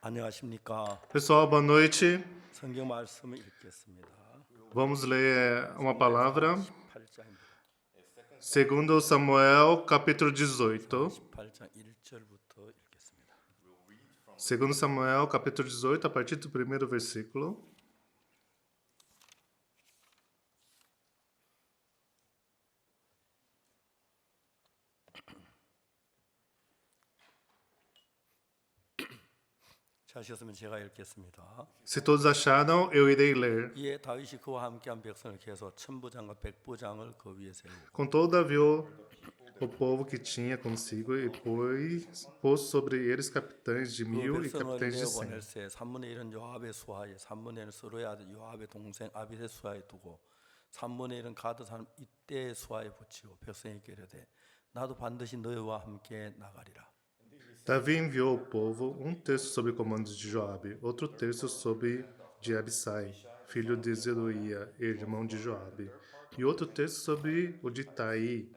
안녕하십니까. Pessoal, boa noite. 성경 말씀을 읽겠습니다. Vamos ler uma palavra. 18장입니다. Segundo Samuel, capítulo 18. 18장 1절부터 읽겠습니다. Segundo Samuel, capítulo 18, a partir do primeiro versículo. 찾으셨으면 제가 읽겠습니다. Se todos acharam, eu irei ler. 이에 다윗이 그와 함께한 백성을 계서 천부장과 백부장을 그 위에 세우고 Contou Davi o povo que tinha consigo e pôs sobre eles capitães de 그 1000 e 백성을 capitães de 내어 100. 보낼세 3분의 1은 요압의 수하에 3분의 1은 스루의 아들 요압의 동생 아비의 수하에 두고 3분의 1은 가드 사람 이때의 수하에 붙이고 백성에게 이르되 나도 반드시 너희와 함께 나가리라. Davi enviou o povo, um terço sob o comando de Joabe, outro terço sob de Abissai, filho de Zeruia, irmão de Joabe, e outro terço sob o de Itai,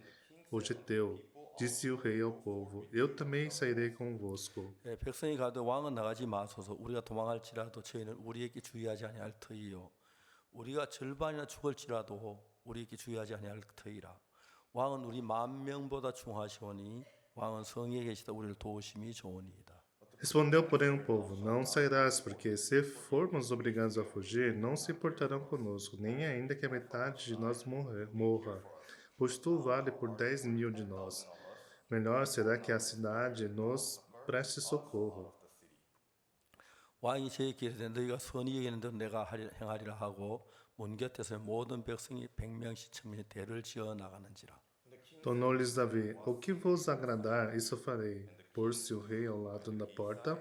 o geteu. Disse o rei ao povo: Eu também sairei convosco. 백성이 가되 왕은 나가지 마소서 우리가 도망할지라도 저희는 우리에게 주의하지 아니할 터이요 우리가 절반이나 죽을지라도 우리에게 주의하지 아니할 터이라. 왕은 우리 10,000명보다 중하시오니 왕은 성에 계시다 우리를 도우심이 좋으니이다. Respondeu, porém, o povo: Não sairás, porque se formos obrigados a fugir, não se importarão conosco, nem ainda que a metade de nós morra, pois tu vale por 10.000 de nós. Melhor será que a cidade nos preste socorro. 왕이 저에게 이르되 너희가 선히 여기는데 내가 행하리라 하고 문 곁에서 모든 백성이 100명씩 천명의 대를 지어 나가는지라. Tornou-lhes Davi: O que vos agradar, isso farei. Pôs-se o rei ao lado da porta,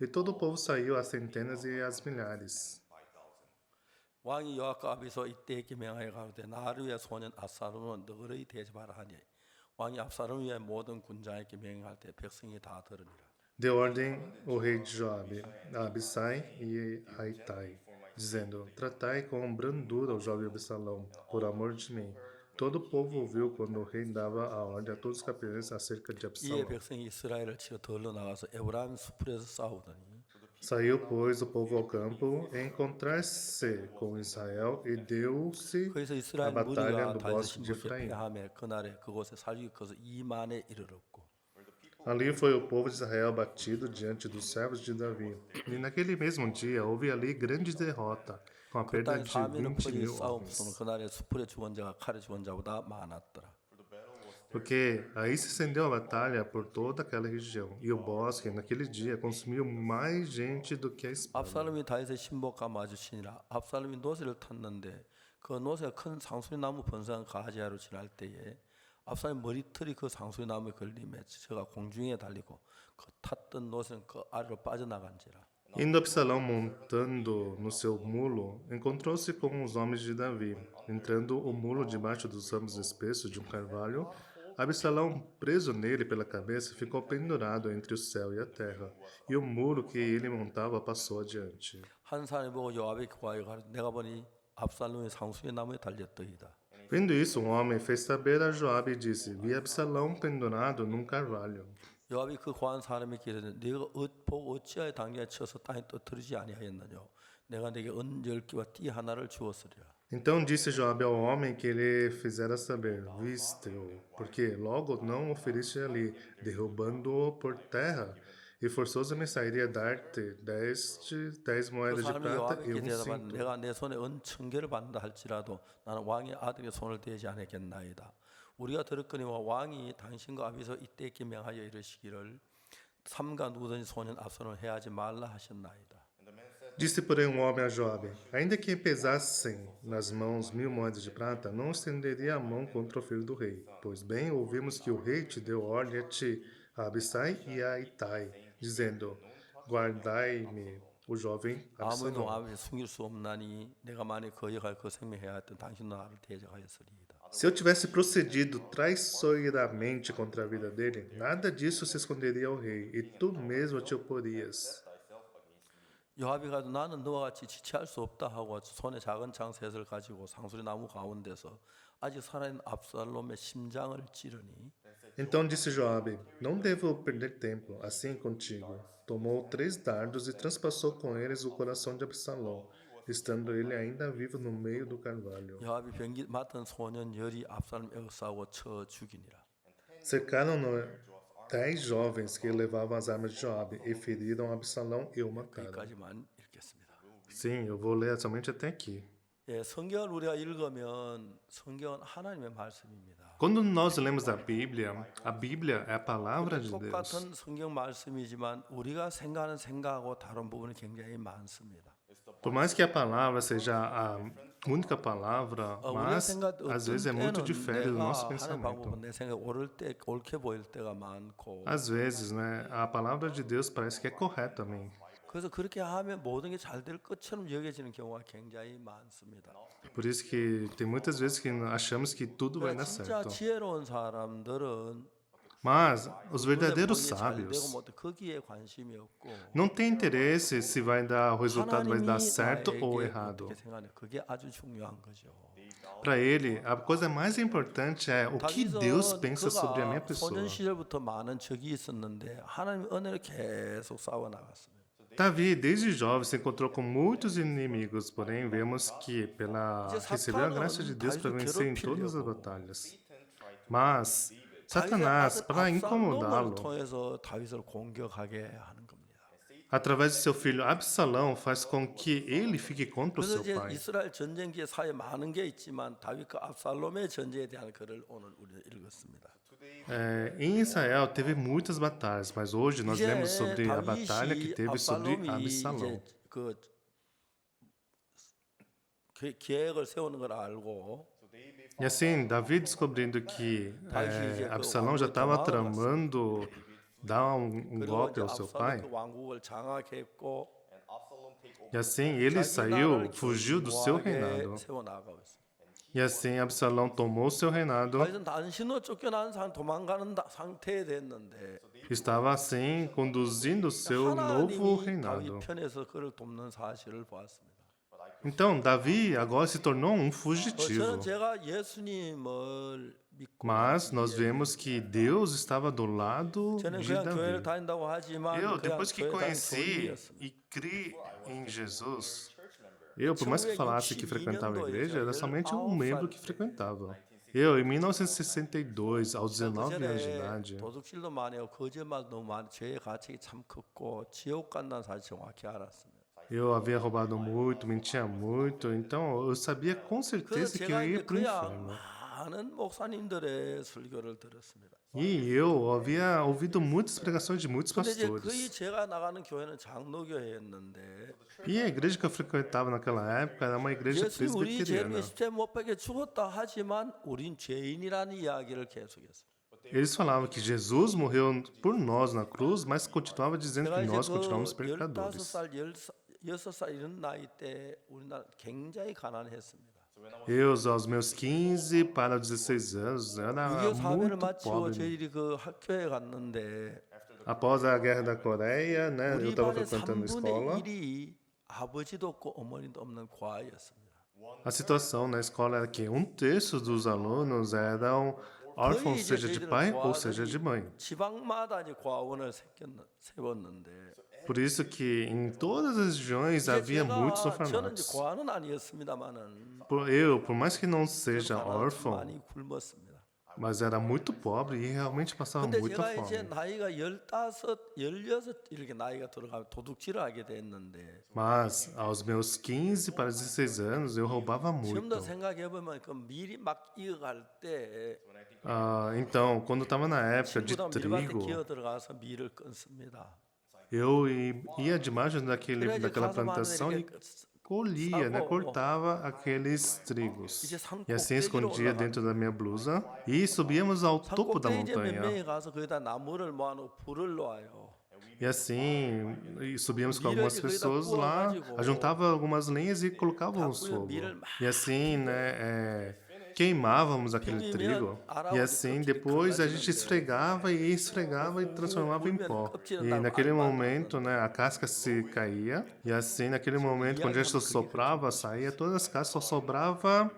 e todo o povo saiu às centenas e às milhares. 왕이 요압과 아비서 이때에게 명하여 가로되 나를 위해 소년 압살롬은 너를 대접하라 하니 왕이 압살롬을 위해 모든 군장에게 명할 때 백성이 다 들으니라. Deu ordem o rei de Joabe, a Abissai e a Itai, dizendo: Tratai com brandura o jovem Absalão, por amor de mim. Todo o povo ouviu quando o rei dava a ordem a todos os capitães acerca de 이에 Absalão. 백성이 이스라엘을 치러 들러 나가서 에브라임 숲에서 싸우더니 Saiu, pois, o povo ao campo encontrar-se com Israel e deu-se 거기서 a 이스라엘 batalha 무리가 no 다윗 bosque de 신부께 Efraim. 패하며 그날에 그곳에 살육이 커서 2만에 이르렀고 Ali foi o povo de Israel batido diante dos servos de Davi. E naquele mesmo dia houve ali grande derrota, com a 그 perda 땅에 de 사면은 20.000 싸움 없으면 homens. 그날에 숲에 죽은 자가 칼에 죽은 자보다 많았더라. Porque aí se estendeu a batalha por toda aquela região, e o bosque, naquele dia, consumiu mais gente do que a espada. 압살롬이 다윗의 신복과 마주치니라. 압살롬이 노새를 탔는데 그 노새가 큰 상수리 나무 번성 가지하로 지날 때에 압살롬 머리털이 그 상수리 나무에 걸림에 저가 공중에 달리고 그 탔던 노새는 그 아래로 빠져나간지라. Indo Absalão montando no seu mulo, encontrou-se com os homens de Davi. Entrando o mulo debaixo dos ramos espessos de um carvalho, Absalão, preso nele pela cabeça, ficou pendurado entre o céu e a terra, e o mulo que ele montava passou adiante. 한 사람이 보고 요압에게 구하여 가로되 내가 보니 압살롬이 상수리 나무에 달렸더이다. Vendo isso, um homem fez saber a Joabe e disse: Vi Absalão pendurado num carvalho. 요압이 그 구한 사람에게 이르되 네가 보고 어찌하여 당장에 쳐서 땅에 떨어지지 아니하였느냐. 내가 네게 은 10개와 띠 하나를 주었으리라. Então disse Joabe ao homem que lhe fizera saber: Viste-o, porque logo não o feriste ali, derrubando-o por terra, e forçoso-me sairia dar-te 10 그 moedas de 사람이 prata e 요압에게 대답하되 cinto. 내가 내 손에 은 1,000개를 받는다 할지라도 나는 왕의 아들의 손을 대지 않겠나이다. 우리가 들었거니와 왕이 당신과 아비서 이때에게 명하여 이르시기를 삼가 누더니 소년 압살롬을 해하지 말라 하셨나이다. Disse, porém, um homem a Joabe: Ainda que pesassem nas mãos 1.000 moedas de prata, não estenderia a mão contra o filho do rei. Pois bem, ouvimos que o rei te deu ordem a ti, a Abissai e a Itai, dizendo: Guardai-me o jovem 아무도 Absalão. 왕에게 숨길 수 없나니 내가 만일 거역하여 그 생명해야 했던 당신도 나를 대적하였으리이다. Se eu tivesse procedido traiçoeiramente contra a vida dele, nada disso se esconderia ao rei, e tu mesmo te oporias. 요압이 가도 나는 너와 같이 지체할 수 없다 하고 손에 작은 창 셋을 가지고 상수리 나무 가운데서 아직 살아있는 압살롬의 심장을 찌르니 Então disse Joabe: Não devo perder tempo, assim contigo. Tomou 3 dardos e transpassou com eles o coração de Absalão, estando ele ainda vivo no meio do carvalho. 요압이 병기 맡은 소년 열이 압살롬 에워싸고 쳐 죽이니라. Cercaram-no 10 jovens que levavam as armas de Joabe e feriram Absalão e o mataram. 여기까지만 읽겠습니다. Sim, eu vou ler somente até aqui. 예, 성경을 우리가 읽으면 성경은 하나님의 말씀입니다. Quando nós lemos a Bíblia é a palavra de Deus. 똑같은 성경 말씀이지만 우리가 생각하는 생각하고 다른 부분이 굉장히 많습니다. Por mais que a palavra seja a única palavra, 우리가 mas 생각 às vezes é 어떤 muito 때는 diferente do 내가 nosso 하는 pensamento. 방법은 내 생각 옳을 때 옳게 보일 때가 많고 Às vezes, né, a palavra de Deus parece que é correta também. 그래서 그렇게 하면 모든 게 잘 될 것처럼 여겨지는 경우가 굉장히 많습니다. Por isso que tem muitas vezes que achamos que tudo vai dar 진짜 certo. 지혜로운 사람들은 Mas os 눈에 verdadeiros 보이게 잘 되고 sábios 못 거기에 관심이 없고 não têm interesse se vai dar, o resultado vai 하나님이 dar certo ou 나에게 errado. 어떻게 생각하냐 그게 아주 중요한 거죠. Para ele, a coisa mais importante é o que Deus 다윗은 pensa sobre a minha 그가 pessoa. 소년 시절부터 많은 적이 있었는데 하나님 은혜를 계속 쌓아 나갔습니다. Davi, desde jovem, se encontrou com muitos inimigos, porém vemos que recebeu a graça de Deus para vencer em todas as batalhas. Mas Satanás, para 압살롬을 incomodá-lo, 통해서 다윗을 공격하게 하는 겁니다. através de seu filho Absalão, faz com que ele fique contra o 그래서 seu 이제 pai. 이스라엘 전쟁기에 사이에 많은 게 있지만 다윗과 압살롬의 전쟁에 대한 글을 오늘 우리는 읽었습니다. Em Israel teve muitas batalhas, mas hoje nós 이제 lemos sobre a 다윗이 batalha que teve sobre 압살롬이 Absalão. 이제 그 계획을 세우는 걸 알고 E assim, Davi descobrindo que Absalão já estava tramando dar um 그리고 golpe 이제 ao seu 압살롬 pai, 그 왕국을 장악했고 e assim ele saiu, fugiu do seu 견고하게 reinado. 세워 나가고 있습니다. E assim Absalão tomou seu reinado, 다윗은 단신으로 쫓겨난 도망가는 상태에 됐는데 estava assim conduzindo o seu novo 하나님이 reinado. 다윗 편에서 그를 돕는 사실을 보았습니다. Então, Davi agora se tornou um 저는 fugitivo. 제가 예수님을 믿고 Mas nós vemos que Deus estava do lado 저는 de 그냥 교회를 Davi. 다닌다고 하지만 Eu, 그냥 depois que 교회 다닌 conheci 존이었습니다. e criei em Jesus, por mais que falasse que frequentava a igreja, era somente um membro que frequentava. Em 1962, aos 19 anos de 그전에 idade, 도둑질도 많이 하고 거짓말도 너무 많이 죄의 가책이 참 컸고 지옥 간다는 사실 정확히 알았습니다. eu havia roubado muito, mentia muito, então eu sabia com 그래서 certeza que eu 제가 ia 이제 para o 그야 inferno. 많은 목사님들의 설교를 들었습니다. E eu havia ouvido muitas pregações de muitos 근데 이제 거의 pastores. 제가 나가는 교회는 장로교회였는데 E a igreja que eu frequentava naquela época era uma igreja 예수님 우리 죄를 presbiteriana. 십자가에 못 박혀 죽었다 하지만 우린 죄인이라는 이야기를 계속했어요. Eles falavam que Jesus morreu por nós na cruz, mas continuava dizendo 제가 que 이제 nós 그 continuamos pecadores. 15살, 16살 이런 나이 때 우리나라 굉장히 가난했습니다. Aos meus 15 para 16 anos, eu era 6.25 사변을 muito 마치고 pobre. 저희들이 그 학교에 갔는데 Após a Guerra da Coreia, né, eu 우리 estava 반의 frequentando a 3분의 escola. 1이 아버지도 없고 어머니도 없는 과였습니다. A situação na escola era que 1/3 dos alunos eram órfãos, seja de pai ou seja de mãe. 지방마다 이제 과원을 세웠는데 Por isso que em todas as regiões havia muitos 저는 이제 orfanatos. 과는 아니었습니다만은 Por mais que não seja órfão, 많이 굶었습니다. mas era muito pobre e realmente passava 근데 muita 제가 이제 fome. 나이가 15, 16 이렇게 나이가 들어가면 도둑질을 하게 됐는데 Mas aos meus 15 para 16 anos eu roubava 지금도 muito. 생각해 보면 그 미리 막 이어갈 때 Então, quando estava na época de 친구랑 밀밭에 trigo, 기어 들어가서 밀을 끊습니다. eu ia debaixo 그래 이제 daquela 가서 마늘 plantação e 이렇게 colhia, né, cortava aqueles trigos. 이제 산 E assim 꼭대기로 escondia dentro da minha blusa e subíamos ao 산 topo da 꼭대기 이제 몇 montanha. 명이 가서 거기다 나무를 모아놓고 불을 놓아요. E assim, subíamos com Milho algumas de corrida pessoas boa, lá, mágico. ajuntava algumas lenhas e colocávamos Tapuia, fogo. milho, E assim, né, queimávamos aquele trigo e assim depois a gente esfregava e transformava em pó. E naquele momento, né, a casca se caía e assim naquele momento quando a gente soprava, saía todas as cascas, só sobrava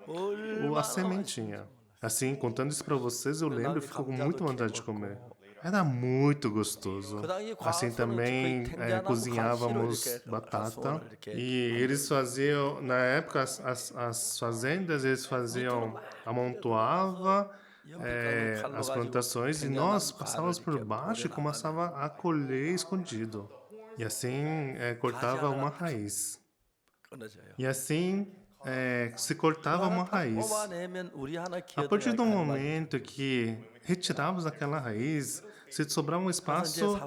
a sementinha. Assim, contando isso para vocês, eu lembro, eu fico com muita vontade de comer. Era muito gostoso. Assim também cozinhávamos batata e eles faziam, na época, as fazendas, eles faziam, amontoava as plantações e nós passávamos por baixo e começava a colher escondido. E assim cortava uma raiz. E assim se cortava uma raiz. A partir do momento que retirávamos aquela raiz, se sobrava um espaço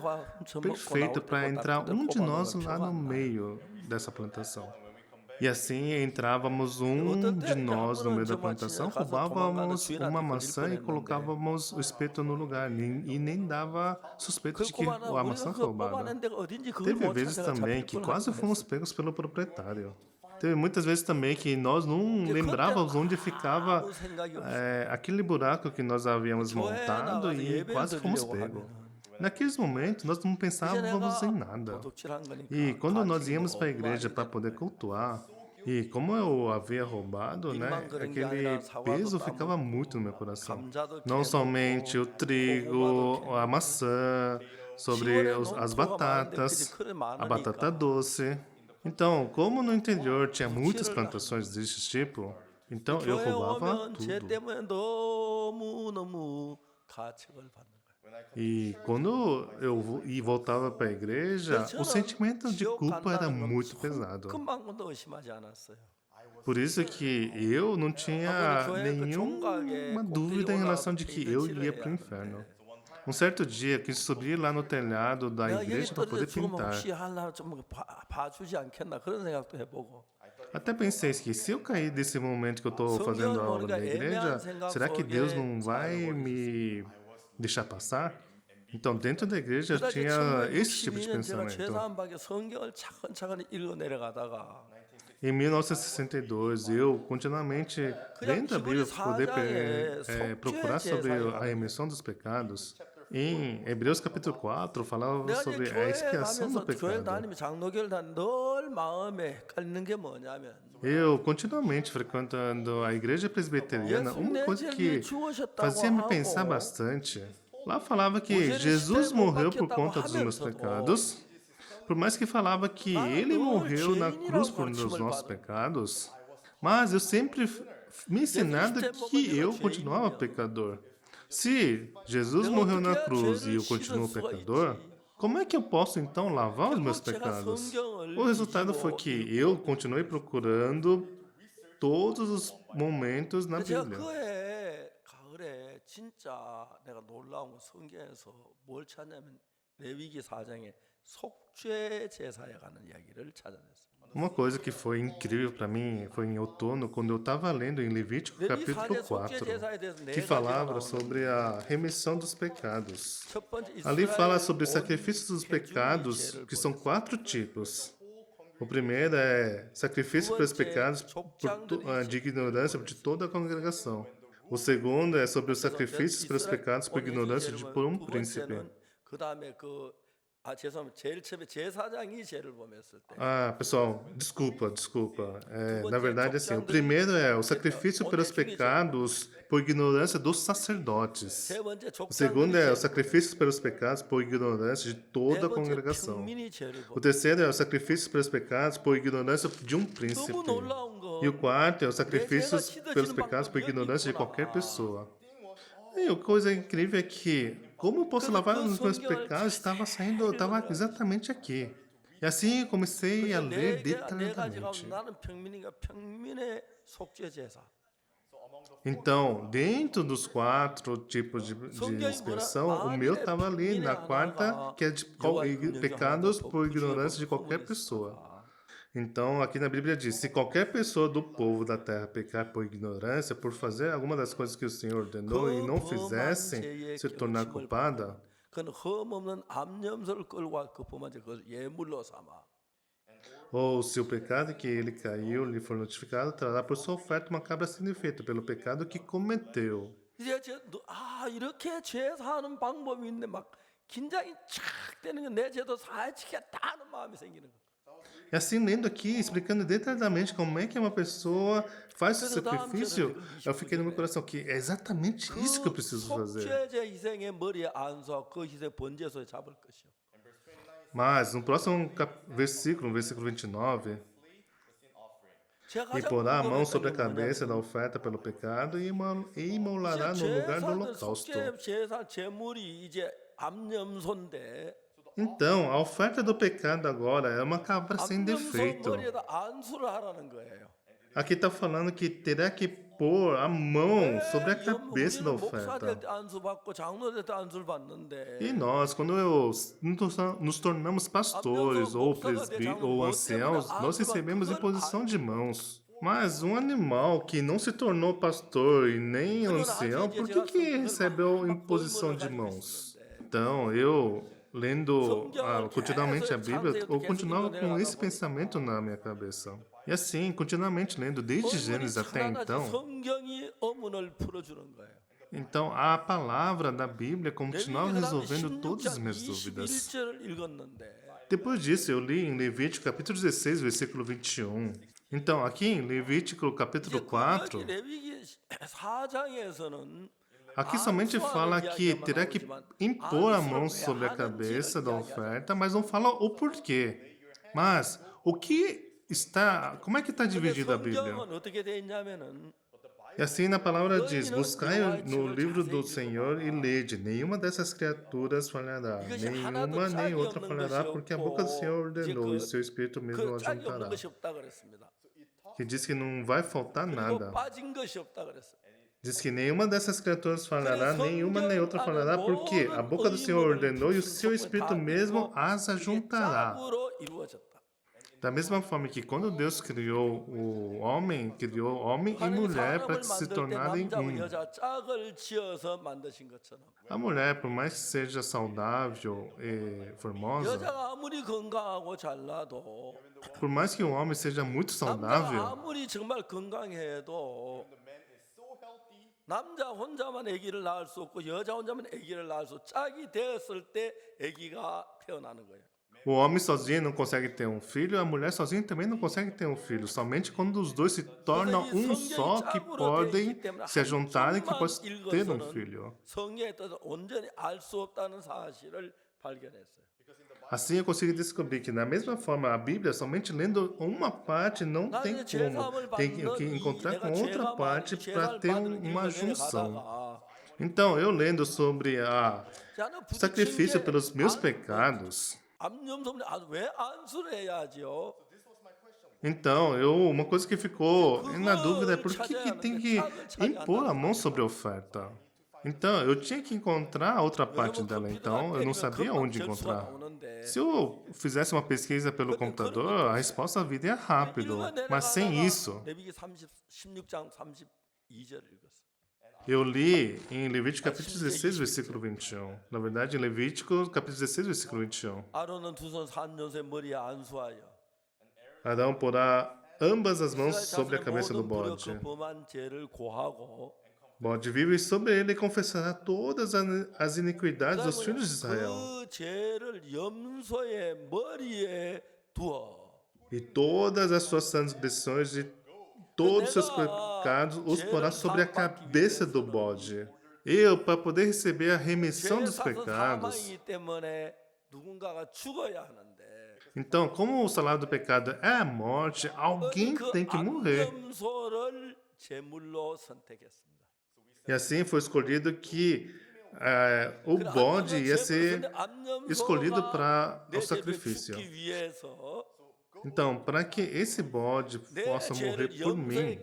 perfeito para entrar um de nós lá no meio dessa plantação. E assim entrávamos um de nós no meio da plantação, roubávamos uma maçã e colocávamos o espeto no lugar. E nem dava suspeita de que a maçã foi roubada. Teve vezes também que quase fomos pegos pelo proprietário. Teve muitas vezes também que nós não lembrávamos onde ficava aquele buraco que nós havíamos montado e quase fomos pegos. Naqueles momentos, nós não pensávamos em nada. E quando nós íamos para a igreja para poder cultuar, e como eu havia roubado, né, aquele peso ficava muito no meu coração. Não somente o trigo, a maçã, sobre as batatas, a batata doce. Então, como no interior tinha muitas plantações desse tipo, então eu roubava tudo. E quando eu voltava para a igreja, o sentimento de culpa era muito pesado. Por isso que eu não tinha nenhuma dúvida em relação de que eu ia para o inferno. Um certo dia, quis subir lá no telhado da igreja para poder pintar. Até pensei que se eu cair desse momento que eu estou fazendo a aula da igreja, será que Deus não vai me deixar passar? Então, dentro da igreja eu tinha esse tipo de pensamento. Em 1962, eu continuamente lendo a Bíblia para poder procurar sobre a remissão dos pecados. Em Hebreus capítulo 4, falava sobre a expiação do pecado. Eu continuamente frequentando a igreja presbiteriana, uma coisa que fazia me pensar bastante. Lá falava que Jesus morreu por conta dos meus pecados, por mais que falava que ele morreu na cruz por os nossos pecados, mas eu sempre me ensinava que eu continuava pecador. Se Jesus morreu na cruz e eu continuo pecador, como é que eu posso então lavar os meus pecados? O resultado foi que eu continuei procurando todos os momentos na Bíblia. 진짜 내가 놀라운 건 성경에서 뭘 찾냐면 레위기 4장에 속죄 제사에 관한 이야기를 찾아냈습니다. Uma coisa que foi incrível para mim foi em outono, quando eu estava lendo em Levítico capítulo 4, que falava sobre a remissão dos pecados. Ali fala sobre sacrifícios dos pecados, que são 4 tipos. O primeiro é sacrifício pelos pecados de ignorância de toda a congregação. O segundo é sobre os sacrifícios pelos pecados por ignorância por um príncipe. Pessoal, desculpa. Na verdade, assim, o primeiro é o sacrifício pelos pecados por ignorância dos sacerdotes. O segundo é o sacrifício pelos pecados por ignorância de toda a congregação. O terceiro é o sacrifício pelos pecados por ignorância de um príncipe. E o quarto é o sacrifício pelos pecados por ignorância de qualquer pessoa. E a coisa incrível é que, como eu posso lavar os meus pecados, estava exatamente aqui. E assim eu comecei a ler detalhadamente. Então, dentro dos 4 tipos de expiação, o meu estava ali na quarta, que é de pecados por ignorância de qualquer pessoa. Então, aqui na Bíblia diz, se qualquer pessoa do povo da terra pecar por ignorância, por fazer alguma das coisas que o Senhor ordenou e não fizessem, se tornar culpada, Ou se o pecado que ele caiu lhe for notificado, trará por sua oferta uma cabra sem defeito, pelo pecado que cometeu. 이렇게 죄 사는 방법이 있는데 막 긴장이 쫙 되는 건 내 죄도 사해지겠다 하는 마음이 생기는 거. E assim, lendo aqui, explicando detalhadamente como é que uma pessoa faz esse 그래서 다음 절을 sacrifício, eu fiquei no meu 29절에 coração que é exatamente isso que eu 그 preciso fazer. 속죄제 희생의 머리에 안수하고 그 희생 번제소에 잡을 것이요. Mas, no próximo versículo, no versículo 29, 제가 e 가장 porá a mão 궁금했던 sobre 게 a cabeça da 뭐냐면 oferta pelo pecado e imolará 이제 no lugar do 제사는 holocausto. 속죄 제사 제물이 이제 암염소인데 Então, a oferta do pecado agora é uma cabra sem 암염소 defeito. 머리에다 안수를 하라는 거예요. Aqui está falando que terá que pôr a mão sobre a 왜 cabeça da 우리는 목사 될 oferta. 때 안수 받고 장로 될 때 안수를 받는데 E nós, quando nos tornamos pastores ou ou anciãos, nós recebemos imposição de mãos. Mas um animal que não se tornou pastor e nem ancião, por que recebeu imposição de mãos? Então, eu, lendo continuamente a Bíblia, eu continuava com esse pensamento na minha cabeça. E assim, continuamente lendo, desde Gênesis até então, 성경이 어문을 풀어주는 거예요. então a palavra da Bíblia continuava 레위기 resolvendo todas as 16장 minhas dúvidas. 21절을 읽었는데 Depois disso, eu li em Levítico capítulo 16, versículo 21. Então, aqui em Levítico capítulo 4, 레위기 4장에서는 aqui somente fala que terá que impor a mão sobre a cabeça da oferta, mas não fala o porquê. Mas o que está, como é que está dividida a Bíblia? 성경은 어떻게 돼 있냐면은 E assim na palavra diz, buscai no livro do Senhor e lede, nenhuma dessas criaturas falhará, nenhuma nem outra falhará, porque a boca do Senhor ordenou e seu Espírito mesmo 그 짝이 없는 ajuntará. 것이 없다 그랬습니다. Que diz que não vai faltar 그리고 nada. 빠진 것이 없다 그랬어요. Diz que nenhuma dessas criaturas falhará, nenhuma nem outra falhará, porque a boca do Senhor ordenou e o seu Espírito mesmo as ajuntará. 짝으로 이루어졌다. Da mesma forma que quando Deus criou homem e mulher para que se tornarem 남자와 um. 여자 짝을 지어서 만드신 것처럼 A mulher, por mais que seja saudável e formosa, 여자가 아무리 건강하고 잘나도 por mais que o homem seja muito 남자가 saudável, 아무리 정말 건강해도 남자 혼자만 아기를 낳을 수 없고 여자 혼자만 아기를 낳을 수 없고 짝이 되었을 때 아기가 태어나는 거예요. o homem sozinho não consegue ter um filho, a mulher sozinha também não consegue ter um filho. Somente quando os dois se tornam um só que podem se juntarem que pode ter um filho. 성경의 뜻을 온전히 알 수 없다는 사실을 발견했어요. Assim eu consegui descobrir que, da mesma forma, a Bíblia, somente lendo uma parte, não tem 나는 como. 제사함을 Tem que 받는 encontrar com 내가 outra parte para 제사를 ter 받는 uma 이유에 junção. 가다가 Então, eu lendo sobre 나는 o sacrifício 부딪힌 게 pelos meus pecados, 암염소문에 왜 안수를 해야지요? então, uma coisa que ficou na dúvida é por que tem que impor a mão sobre a oferta. Então, eu tinha que encontrar a outra parte dela, então eu não sabia onde encontrar. Se eu fizesse uma pesquisa pelo computador, a resposta viria rápido, mas sem isso, 레위기 16장 32절을 읽었어요. eu li em Levítico capítulo 16, versículo 21. Na verdade, em Levítico capítulo 16, versículo 21. 아론은 두 손 산연세 머리에 안수하여 Adão porá ambas as mãos 이스라엘 sobre a 자손의 cabeça do 모든 불효 bode. 그 범한 죄를 고하고 Bode vivo e sobre ele confessará todas as iniquidades dos filhos de Israel. 그 죄를 염소의 머리에 두어 E todas as suas transgressões e todos os seus pecados os porá sobre a cabeça do bode. Eu, para poder receber a remissão dos 죄사서 pecados. 사망이기 때문에 누군가가 죽어야 하는데 Então, como o salário do pecado é a morte, alguém 그 tem que morrer. 암염소를 제물로 선택했습니다. E assim foi escolhido que o bode ia ser escolhido para o sacrifício. Então, para que esse bode possa morrer por mim,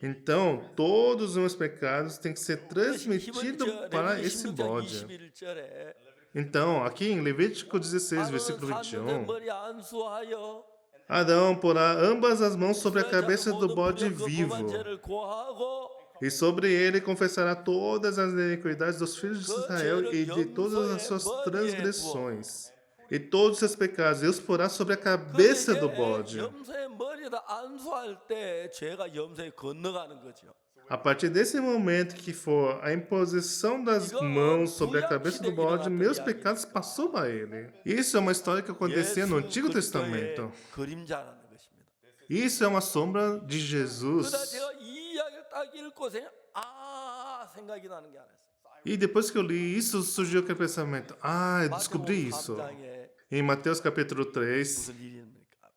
então todos os meus pecados têm que ser transmitidos para esse bode. Então, aqui em Levítico 16, versículo 21, Adão porá ambas as mãos sobre a cabeça do bode vivo, e sobre ele confessará todas as iniquidades dos filhos de Israel e de todas as suas transgressões. e todos os seus pecados. Deus porá sobre a 그런데 cabeça 이제 do bode. 염소의 머리에다 안수할 때 죄가 염소에 건너가는 거죠. A partir desse momento que for a imposição das mãos sobre a cabeça do bode, meus pecados passou para ele. Isso é uma história que acontecia no 예수 Antigo 그리스도의 Testamento. 그림자라는 것입니다. Isso é uma sombra de 그러다 Jesus. 제가 이 이야기를 딱 읽고 생각이 나는 게 하나 있어요. E depois que eu li isso, surgiu aquele pensamento: ah, eu descobri isso. 3장에 Em Mateus capítulo 3, 무슨 일이 있습니까?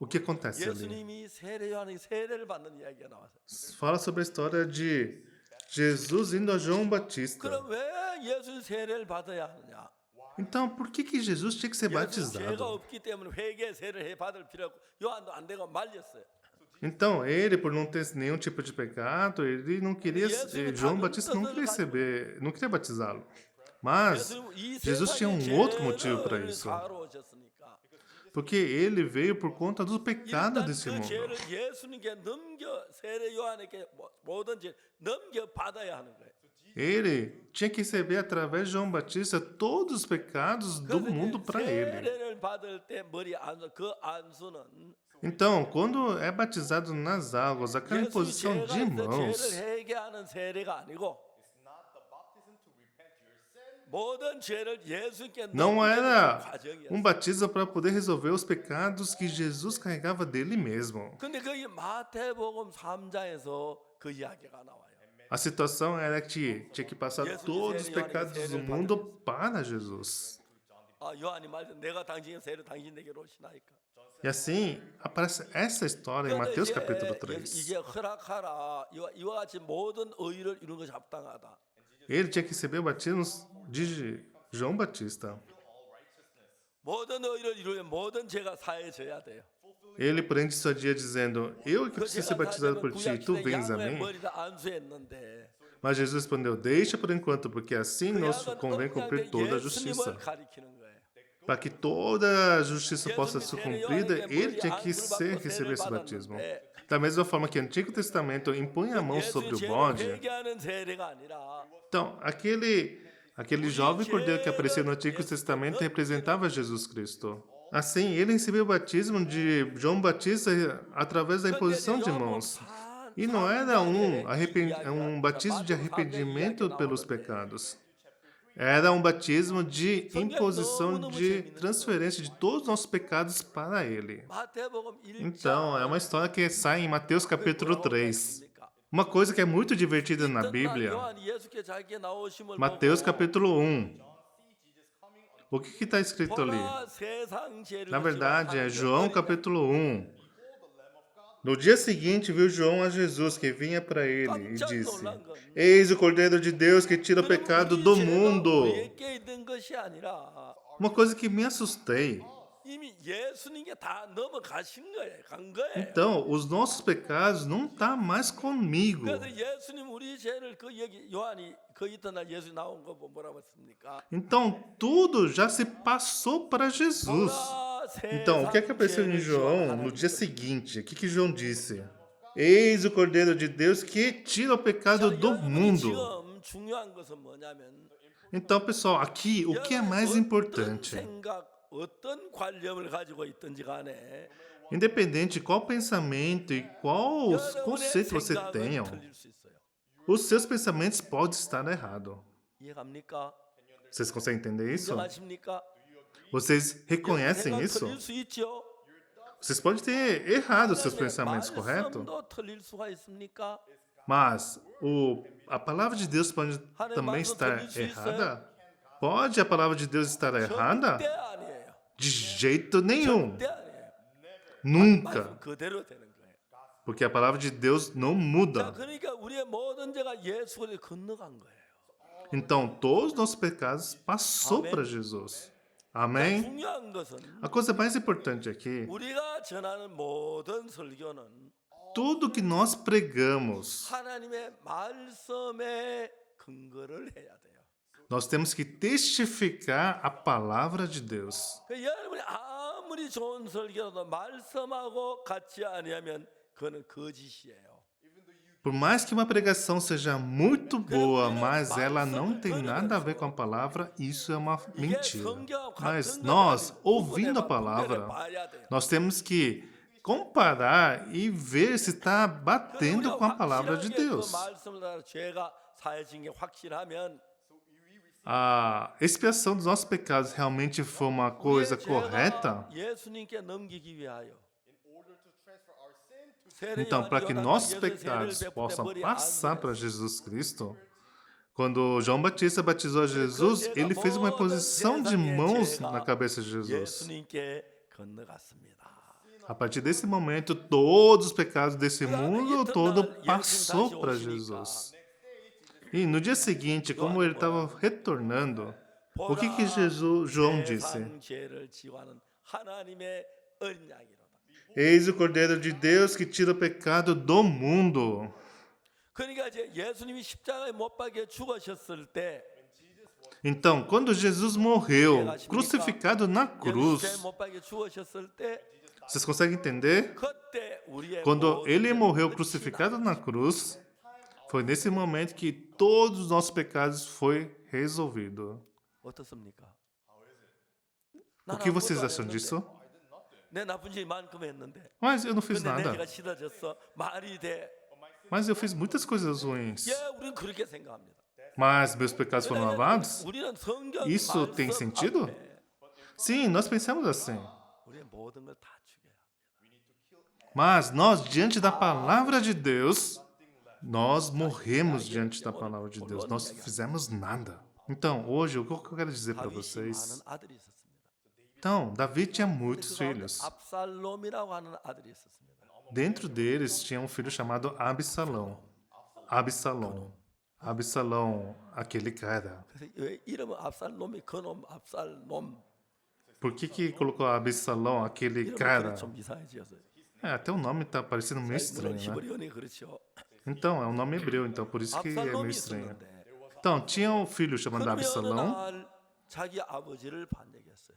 o que acontece ali? 예수님이 세례 요한이 세례를 받는 이야기가 나왔어요. Fala sobre a história de Jesus indo a João Batista. 그럼 왜 예수 세례를 받아야 하느냐? Então, por que Jesus tinha que ser 예수 죄가 batizado? 없기 때문에 회개 세례를 해 받을 필요 없고 요한도 안 되고 말렸어요. Então, ele, por não ter nenhum tipo de pecado, ele não queria, João Batista não queria receber, não queria batizá-lo. Mas 예수님 이 Jesus tinha 세상의 outro motivo para 죄를 isso. 사러 오셨으니까 Porque ele veio por conta do pecado 일단 desse 그 mundo. 죄를 예수님께 넘겨 세례 요한에게 모든 죄 넘겨 받아야 하는 거예요. Ele tinha que receber através de João Batista todos os pecados do 그래서 mundo para ele. 세례를 받을 때 머리 안수 그 안수는 Então, quando é batizado nas águas, aquela 예수님이 imposição 죄가 de 있어 mãos 죄를 회개하는 세례가 아니고 모든 죄를 예수님께 não 넘기는 era 과정이었어요. batismo para poder resolver os pecados que Jesus carregava dele mesmo. 근데 그 마태복음 3장에서 그 이야기가 나와요. A situação era que tinha que passar todos os pecados do mundo para Jesus. 요한이 말씀 내가 당신의 세례 당신에게로 오시나이까. E assim aparece essa história em Mateus capítulo 3. 이제 허락하라 이와 같이 모든 의를 이루는 것이 합당하다. Ele tinha que receber o batismo de João Batista. 모든 의를 이루면 모든 죄가 사해져야 돼요. Ele, porém, dissuadia dizendo: Eu que preciso ser batizado por ti, tu vens a mim? 머리를 안수했는데 Mas Jesus respondeu: Deixa por enquanto, porque assim nos 그냥은 convém cumprir toda a 예수님을 justiça. 가리키는 거예요. Para que toda a justiça possa ser cumprida, ele tinha que receber esse batismo. Da mesma forma que o Antigo Testamento impunha a mão sobre o bode, 회개하는 세례가 아니라 então aquele jovem cordeiro que aparecia no Antigo Testamento representava Jesus Cristo. Assim, ele recebeu o batismo de João Batista através da imposição de mãos. E não era um batismo de arrependimento pelos pecados. Era um batismo de imposição de transferência de todos os nossos pecados para ele. 마태복음 1장 Então, é uma história que sai em Mateus capítulo 3. Uma coisa que é muito divertida na Bíblia, 요한이 예수께 자기의 나오심을 Mateus 보고 capítulo 1. O que está escrito ali? 보라 세상 죄를 Na verdade, é 지고 João capítulo 1. No dia seguinte, viu João a Jesus que vinha para ele e disse: Eis o Cordeiro de Deus que tira o pecado do mundo. 우리에게 있는 것이 아니라 Uma coisa que me assustei. 이미 예수님께 다 넘어가신 거예요. 간 거예요. Então, os nossos pecados não estão mais comigo. 그래서 예수님 우리 죄를 그 여기 요한이 그 이튿날 예수 나온 거 뭐라고 했습니까? Então, tudo já se passou para Jesus. Então, o que é que apareceu em João no dia seguinte? O que João disse? Eis o Cordeiro de Deus que tira o pecado do mundo. 지금 중요한 것은 뭐냐면 Então, pessoal, aqui o que é mais importante? 생각, 어떤 관념을 가지고 있든지 간에 Independente de qual pensamento e qual 여러분의 conceito você 생각은 tenha, 틀릴 수 있어요. os seus pensamentos podem estar errados. 이해갑니까? Vocês conseguem entender isso? 인정하십니까? Vocês reconhecem 생각 isso? 틀릴 수 있죠. Vocês podem ter errado os seus pensamentos, correto? 말씀도 틀릴 수가 있습니까? Mas a palavra de Deus pode também estar errada? Pode a palavra de Deus estar errada? 절대 아니에요. De jeito nenhum. 절대 아니에요. Nunca. 말씀 그대로 되는 거예요. Porque a palavra de Deus não 자, muda. 그러니까 우리의 모든 죄가 예수 그리스도에 건너간 거예요. Então, todos os nossos pecados passou Amém. para Jesus. Amém? 중요한 것은 A coisa mais importante aqui, 우리가 전하는 모든 설교는 tudo que nós pregamos, 하나님의 말씀에 근거를 해야 돼요. nós temos que testificar a palavra de Deus. 여러분이 아무리 좋은 설교라도 말씀하고 같지 아니하면 그거는 거짓이에요. Por mais que uma pregação seja muito boa, mas ela não tem nada a ver com a palavra, isso é uma 이게 mentira. 성경하고 Mas 같은 거냐 nós, 아닌지 ouvindo a 구분해 palavra, 봐야 돼요. nós temos que comparar e ver se está 그런데 batendo 우리가 com a palavra de 확실하게 그 Deus. 말씀을 따라 죄가 사해진 게 확실하면 A expiação dos nossos pecados realmente foi uma coisa 우리의 correta, 죄가 예수님께 넘기기 위하여 então, para que nossos pecados possam passar para Jesus Cristo, quando João Batista batizou Jesus, ele fez uma imposição de mãos na cabeça de Jesus. 예수님께 건너갔습니다. A partir desse momento, todos os pecados desse mundo todo passou para Jesus. E no dia seguinte, como ele estava retornando, o que João disse? 세상 죄를 지고하는 하나님의 어린 양이로다. Eis o Cordeiro de Deus que tira o pecado do mundo. 그러니까 이제 예수님이 십자가에 못 박혀 죽으셨을 때 Então, quando Jesus morreu, crucificado na 십자가에 cruz, 못 박혀 죽으셨을 때 vocês conseguem entender? 그때 우리의 Quando 모든 ele 죄는 morreu 끝이 crucificado 나. na cruz, foi nesse momento que todos os nossos pecados foi resolvido. 어떻습니까? O que vocês acham disso? 내 나쁜 짓 이만큼 했는데 Mas eu não fiz 근데 nada. 내가 씻어졌어 말이 돼. Mas eu fiz muitas coisas ruins. 예, 우리는 그렇게 생각합니다. Mas meus pecados foram lavados? 우리는 성경 Isso tem 말씀 sentido? 앞에 Sim, nós pensamos assim. 우리의 모든 걸 다 죽여야 합니다. Mas nós, diante da palavra de Deus, nós morremos diante da palavra de Deus. Nós não fizemos nada. Então, hoje, o que eu quero dizer para 다윗이 vocês? 많은 아들이 있었습니다. Então, Davi tinha muitos 그 가운데 filhos. 압살롬이라고 하는 아들이 있었습니다. Dentro deles tinha um filho chamado Absalão. Absalão. Absalão, aquele cara. 그래서 왜 이름은 압살롬이 그놈 압살롬 Por que colocou Absalão, aquele 이름이 cara? 좀 이상해지었어요. Até o nome tá parecendo meio 물론 estranho, né? 히브리어는 그렇죠. Então, é um nome hebreu, então por isso que é meio 압살롬이 estranho. 있었는데 Então, tinha um filho chamado 그러면 어느 Absalão. 날 자기 아버지를 반대했어요.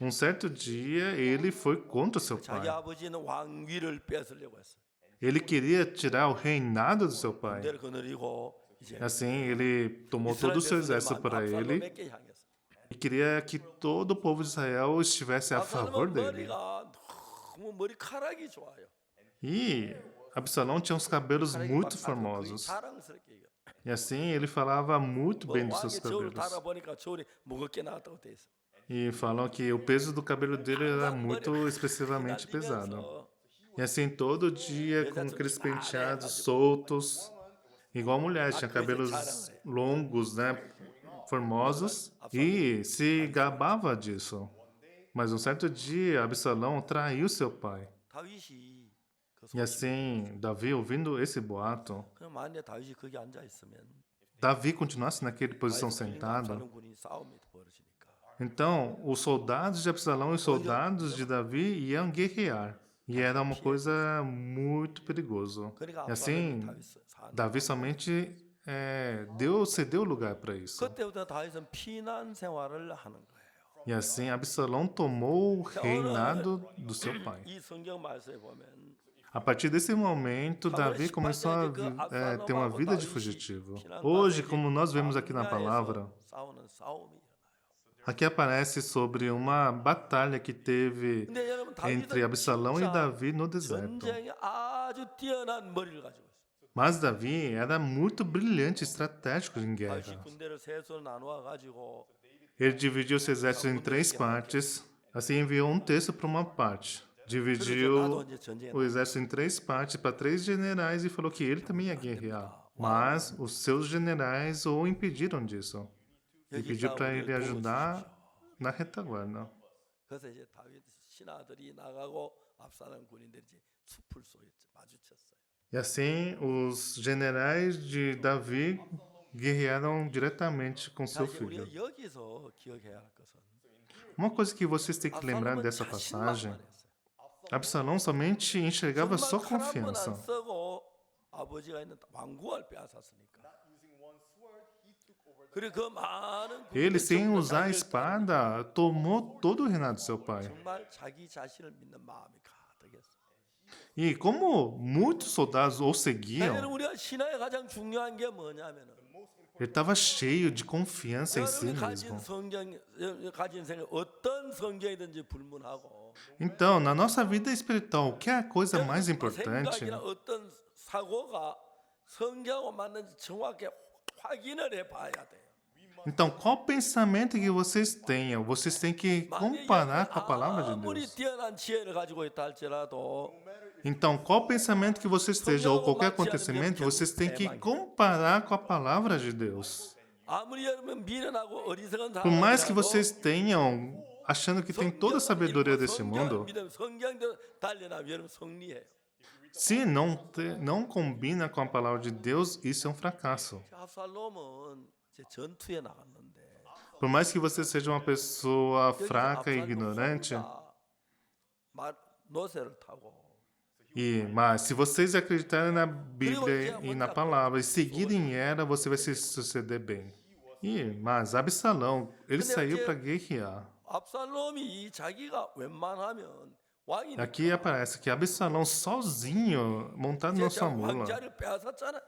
Um certo dia, ele foi contra seu 자기 pai. 아버지는 왕위를 뺏으려고 했어요. Ele queria tirar o reinado do seu pai. 군대를 거느리고 이제 Assim, ele tomou todo o seu exército para ele 압살롬에게 향했어요. e queria que todo o povo de Israel estivesse a favor 압살롬은 dele. 머리가 너무 머리카락이 좋아요. E Absalão tinha uns cabelos 카락이 muito 막 아주 formosos. 자랑스럽게 얘기해요. E assim, ele falava muito 뭐 bem dos seus 왕의 저울을 cabelos. 달아보니까 저울이 무겁게 나왔다고 돼 있어. E falam que o peso do cabelo dele era muito expressivamente pesado. E assim, todo dia, com aqueles penteados soltos, igual mulher, tinha cabelos longos, né, formosos, e se gabava disso. Mas um certo dia, Absalão traiu seu pai. 다윗이 그 E assim, Davi, ouvindo esse boato, 그럼 만약에 다윗이 거기 앉아 있으면 Davi continuasse naquela posição sentado, 압살롬 군이 싸움이 벌어지니까. então os soldados de Absalão e os soldados de Davi iam guerrear. E era uma coisa muito perigoso. 그러니까 E 압살롬이 assim, 다윗 사는. Davi somente cedeu lugar para isso. 그때부터 다윗은 피난 생활을 하는 거예요. E assim, Absalão tomou o reinado do seu pai. 이 성경 말씀에 보면 A partir desse momento, Davi começou a ter uma vida de fugitivo. Hoje, como nós vemos aqui na palavra, 싸우는 싸움이 일어나요. aqui aparece sobre uma batalha que teve 근데 여러분 entre 다윗은 Absalão e 진짜 Davi no deserto. 전쟁에 아주 뛰어난 머리를 가지고 있어요. Mas Davi era muito brilhante e estratégico em 다윗이 guerra. 군대를 셋으로 나누어 가지고 Ele dividiu seu exército em 3 partes, assim enviou um terço para uma parte. Dividiu 이제 전쟁에 o exército em 3 partes para 3 generais e falou que ele também ia guerrear. Mas os seus generais o impediram disso. E 여기 pediu para ele 싸움을 ajudar 도와주십시오. na retaguarda. 그래서 이제 다윗 신하들이 나가고 압살롬 군인들이 이제 숲을 속에 마주쳤어요. E assim, os generais de Davi guerrearam diretamente com 자, seu 이제 filho. 우리가 여기서 기억해야 할 것은 Uma coisa que vocês têm que lembrar 압살롬은 dessa 자신만 passagem, 말했어요. Absalão somente enxergava só 정말 칼 한 번 안 confiança. 쓰고 아버지가 있는 왕궁을 빼앗았으니까. 그리고 그 많은 Ele, 군대를 sem 전부 usar a 자기를 espada, tomou todo o reinado de seu pai. 정말 자기 자신을 믿는 마음이 가득했어요. E como muitos soldados o 여러분, seguiam, 우리가 신앙에 가장 중요한 게 뭐냐면은 ele estava cheio de confiança em si 여러분이 가진 mesmo. 성경, 가진 생각, 어떤 성경이든지 불문하고 Então, na nossa vida espiritual, o que é a coisa mais 여러분 importante? 생각이나 어떤 사고가 성경하고 맞는지 정확히 확인을 해봐야 돼요. Então, qual pensamento que vocês tenham? Vocês têm que 만약에 comparar com a palavra de 아무리 Deus. 뛰어난 지혜를 가지고 있다 할지라도 Então, qual pensamento que vocês estejam, ou qualquer acontecimento, vocês têm que comparar com a palavra de Deus. 아무리 여러분 미련하고 어리석은 Por mais que 사람이라도 vocês tenham, achando que tem toda a sabedoria desse mundo, 성경대로 달려나면 여러분 승리해요. se não combina com a palavra de Deus, isso é um fracasso. 압살롬은 이제 전투에 나갔는데 Por mais que você seja uma pessoa fraca e ignorante, 노새를 타고 mas se vocês acreditarem na Bíblia e na palavra e seguirem ela, você vai se suceder bem. Mas Absalão, ele saiu para guerrear. 압살롬이 자기가 웬만하면 왕이 Aqui aparece que Absalão sozinho, montado na sua mula. 왕자를 빼앗았잖아요.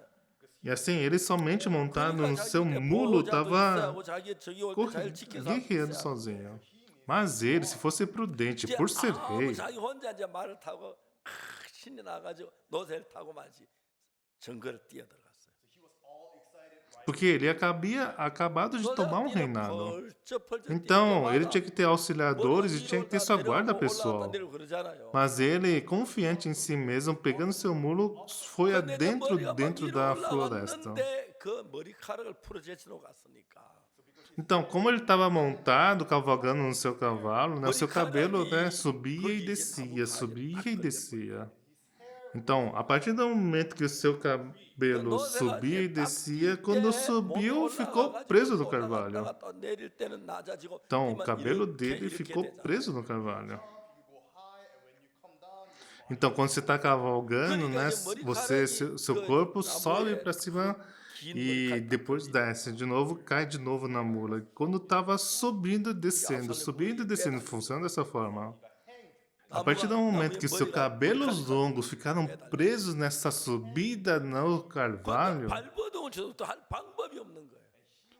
E assim, ele somente montado no seu mulo estava guerreando sozinho. Mas ele, se fosse prudente, por ser rei, 자기 혼자 이제 말을 타고 신이 나가지고 노새를 타고 마치 정거를 뛰어들어갔어요. porque ele havia acabado de tomar um reinado. Então, ele tinha que ter auxiliadores e tinha que ter sua guarda pessoal. Mas ele, confiante em si mesmo, pegando seu mulo, foi dentro da floresta. 그 머리카락을 풀어제치러 갔으니까. Então, como ele estava montado, cavalgando no seu cavalo, né, o seu cabelo, né, subia e descia, subia e descia. Então, a partir do momento que o seu cabelo subia e descia, quando subiu, ficou preso no carvalho. Então, o cabelo dele ficou preso no carvalho. Então, quando você está cavalgando, né, seu corpo sobe para cima e depois desce de novo, cai de novo na mula. Quando estava subindo e descendo, funciona dessa forma. A partir do momento que seus cabelos longos ficaram presos nessa subida no carvalho,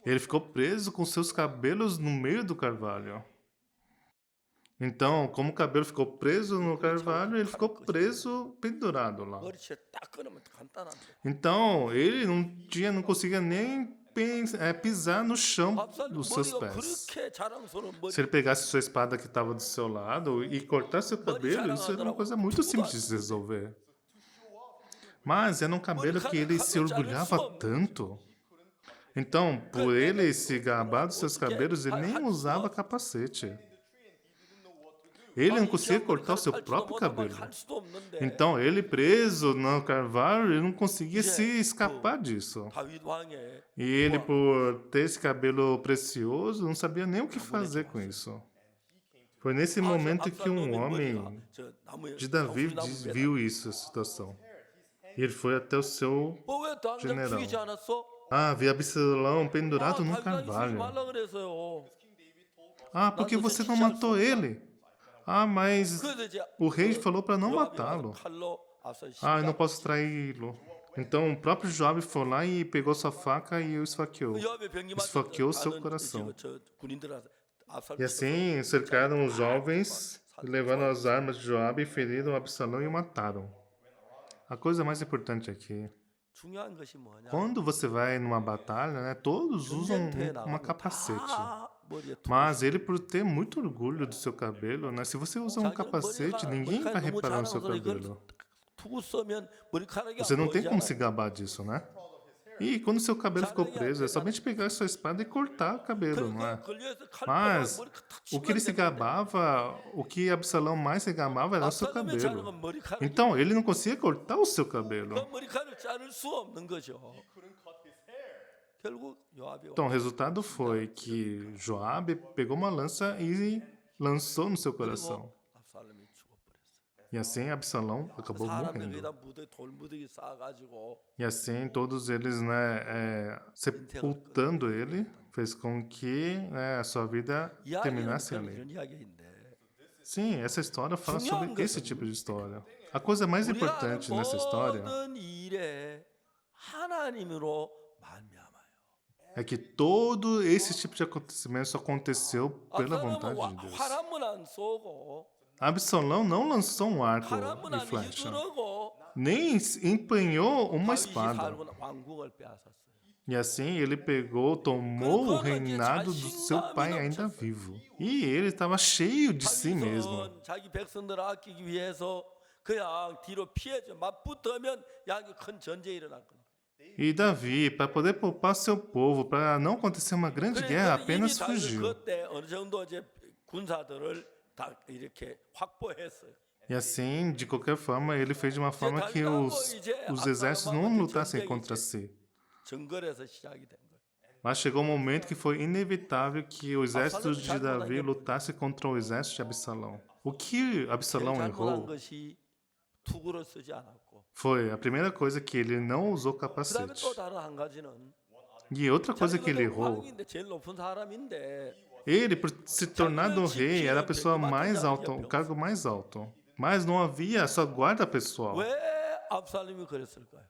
ele ficou preso com seus cabelos no meio do carvalho. Então, como o cabelo ficou preso no carvalho, ele ficou preso, pendurado lá. Então, ele não conseguia nem pisar no chão dos seus pés. Se ele pegasse sua espada que estava do seu lado e cortasse seu cabelo, isso era uma coisa muito simples de se resolver. Mas era um cabelo que ele se orgulhava tanto. Então, por ele se gabar dos seus cabelos, ele nem usava capacete. Ele não conseguia cortar o seu próprio cabelo. Então, ele preso no carvalho, ele não conseguia se escapar disso. E ele, por ter esse cabelo precioso, não sabia nem o que fazer com isso. Foi nesse momento que um homem de Davi viu isso, a situação. E ele foi até o seu general. Vi Absalão pendurado no carvalho. Por que você não matou ele? Mas o rei falou para não matá-lo. Eu não posso traí-lo. Então o próprio Joabe foi lá e pegou sua faca e o esfaqueou. Esfaqueou seu coração. E assim cercaram os jovens, levaram as armas de Joabe, feriram Absalão e o mataram. A coisa mais importante aqui, quando você vai numa batalha, né, todos usam uma capacete. Mas ele, por ter muito orgulho do seu cabelo, né, se você usar um capacete, ninguém vai reparar no seu cabelo. Você não tem como se gabar disso, né? E quando seu cabelo ficou preso, é somente pegar sua espada e cortar o cabelo, não é? Mas o que ele se gabava, o que Absalão mais se gabava era o seu cabelo. Então, ele não conseguia cortar o seu cabelo. Então, o resultado foi que Joabe pegou uma lança e lançou no seu coração. E assim Absalão acabou morrendo. E assim todos eles, né, sepultando ele, fez com que a sua vida terminasse ali. Sim, essa história fala sobre esse tipo de história. A coisa mais 우리가 하는 importante nessa história 모든 일에 하나님으로 말미암아요. é que todo esse tipo de acontecimento só aconteceu pela 압살롬은 vontade de Deus. 화람은 안 쏘고 Absalão não lançou um arco 화람은 e 안 flecha, 휘두르고 nem empenhou uma 다윗이 espada. 살고 왕국을 빼앗았어요. E assim ele pegou, tomou o reinado do seu pai ainda vivo. E ele estava cheio de si mesmo. 다윗은 자기 백성들을 아끼기 위해서 그냥 뒤로 피해져 맞붙으면 양이 큰 전쟁이 일어날 거니까. E Davi, para poder poupar seu povo, para não acontecer uma grande guerra, 그래서 이미 apenas 다윗은 fugiu. 그때 어느 정도 이제 군사들을 다 이렇게 확보했어요. E assim, de qualquer forma, ele fez de uma forma que os exércitos não lutassem contra si. 정글에서 시작이 된 거예요. Mas chegou um momento que foi inevitável que o exército de Davi lutasse contra o exército de Absalão. O que Absalão 잘못한 errou 것이 투구를 쓰지 않았고. foi a primeira coisa que ele não usou 그다음에 capacete. 또 다른 한 가지는 E outra coisa que ele 자기가 errou, 왕인데 제일 높은 사람인데 ele, por se tornado rei, era a pessoa mais alta, o cargo mais alto. Mas não havia sua guarda pessoal. 왜 압살롬이 그랬을까요?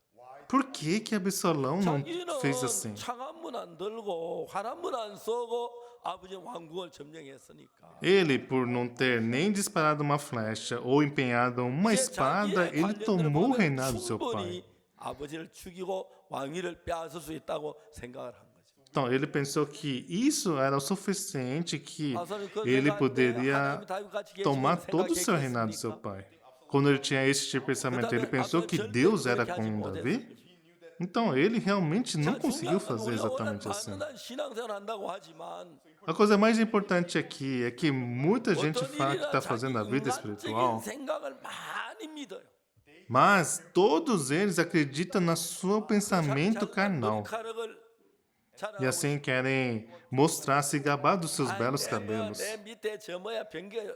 Por que que Absalão não 자기는 fez assim? 창한문 안 들고 화란문 안 쏘고 아버지 왕국을 점령했으니까. Ele, por não ter nem disparado uma flecha ou empenhado uma espada, 자기의 ele 관련들을 tomou o 보면 reinado do seu pai. 충분히 아버지를 죽이고 왕위를 빼앗을 수 있다고 생각을 한 거죠. Então, ele pensou que isso era o suficiente, que 압살롬이 그 ele 생각할 때 poderia 하나님이 다윗같이 tomar 계시면 todo o seu reinado do seu pai. Quando ele tinha esse tipo de pensamento, ele pensou que Deus era com Davi? Então, ele realmente não conseguiu fazer exatamente assim. 신앙생활 한다고 하지만 A coisa mais importante aqui é que muita gente 어떤 fala que 일이나 está 자기 fazendo a vida 인간적인 espiritual, 생각을 많이 믿어요. mas todos eles acreditam no seu pensamento carnal. E assim querem mostrar, se gabar dos seus belos cabelos. 내 밑에 저 뭐야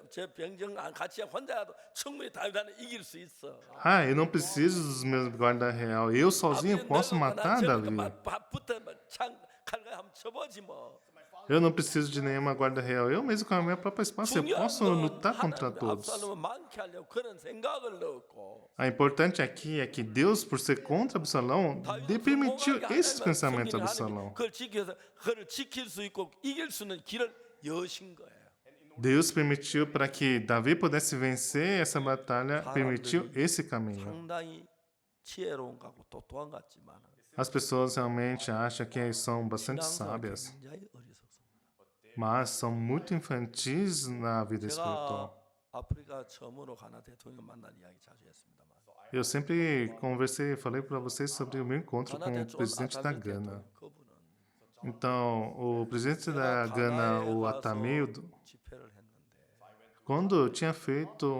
저 병정 같이 혼자도 충분히 다윗한테 이길 수 있어. Ah, eu não preciso dos meus guarda real. Eu sozinho posso matar Davi. 붙으면 창 칼과 한번 쳐보지 뭐. Eu não preciso de nenhuma guarda real. Eu mesmo com a minha própria espada eu posso lutar contra todos. 압살롬은 많게 하려고 그런 생각을 넣었고. O importante aqui é que Deus, por ser contra Absalão, permitiu esses pensamentos a Absalão. 그걸 지켜서 그를 지킬 수 있고 이길 수 있는 길을 여신 거예요. Deus permitiu para que Davi pudesse vencer essa batalha, permitiu esse caminho. 상당히 지혜로운 것 같고 똑똑한 것 같지만 As pessoas realmente acham que são bastante sábias, 굉장히 어리석습니다. mas são muito infantis na vida 제가 espiritual. 아프리카 처음으로 가나 대통령 만난 이야기 자주 했습니다만 Eu sempre falei para vocês sobre o meu encontro com 가나 o presidente da 대통령 Gana. 그분은 Então, o presidente da Gana, o Atameo, 집회를 했는데 quando eu tinha feito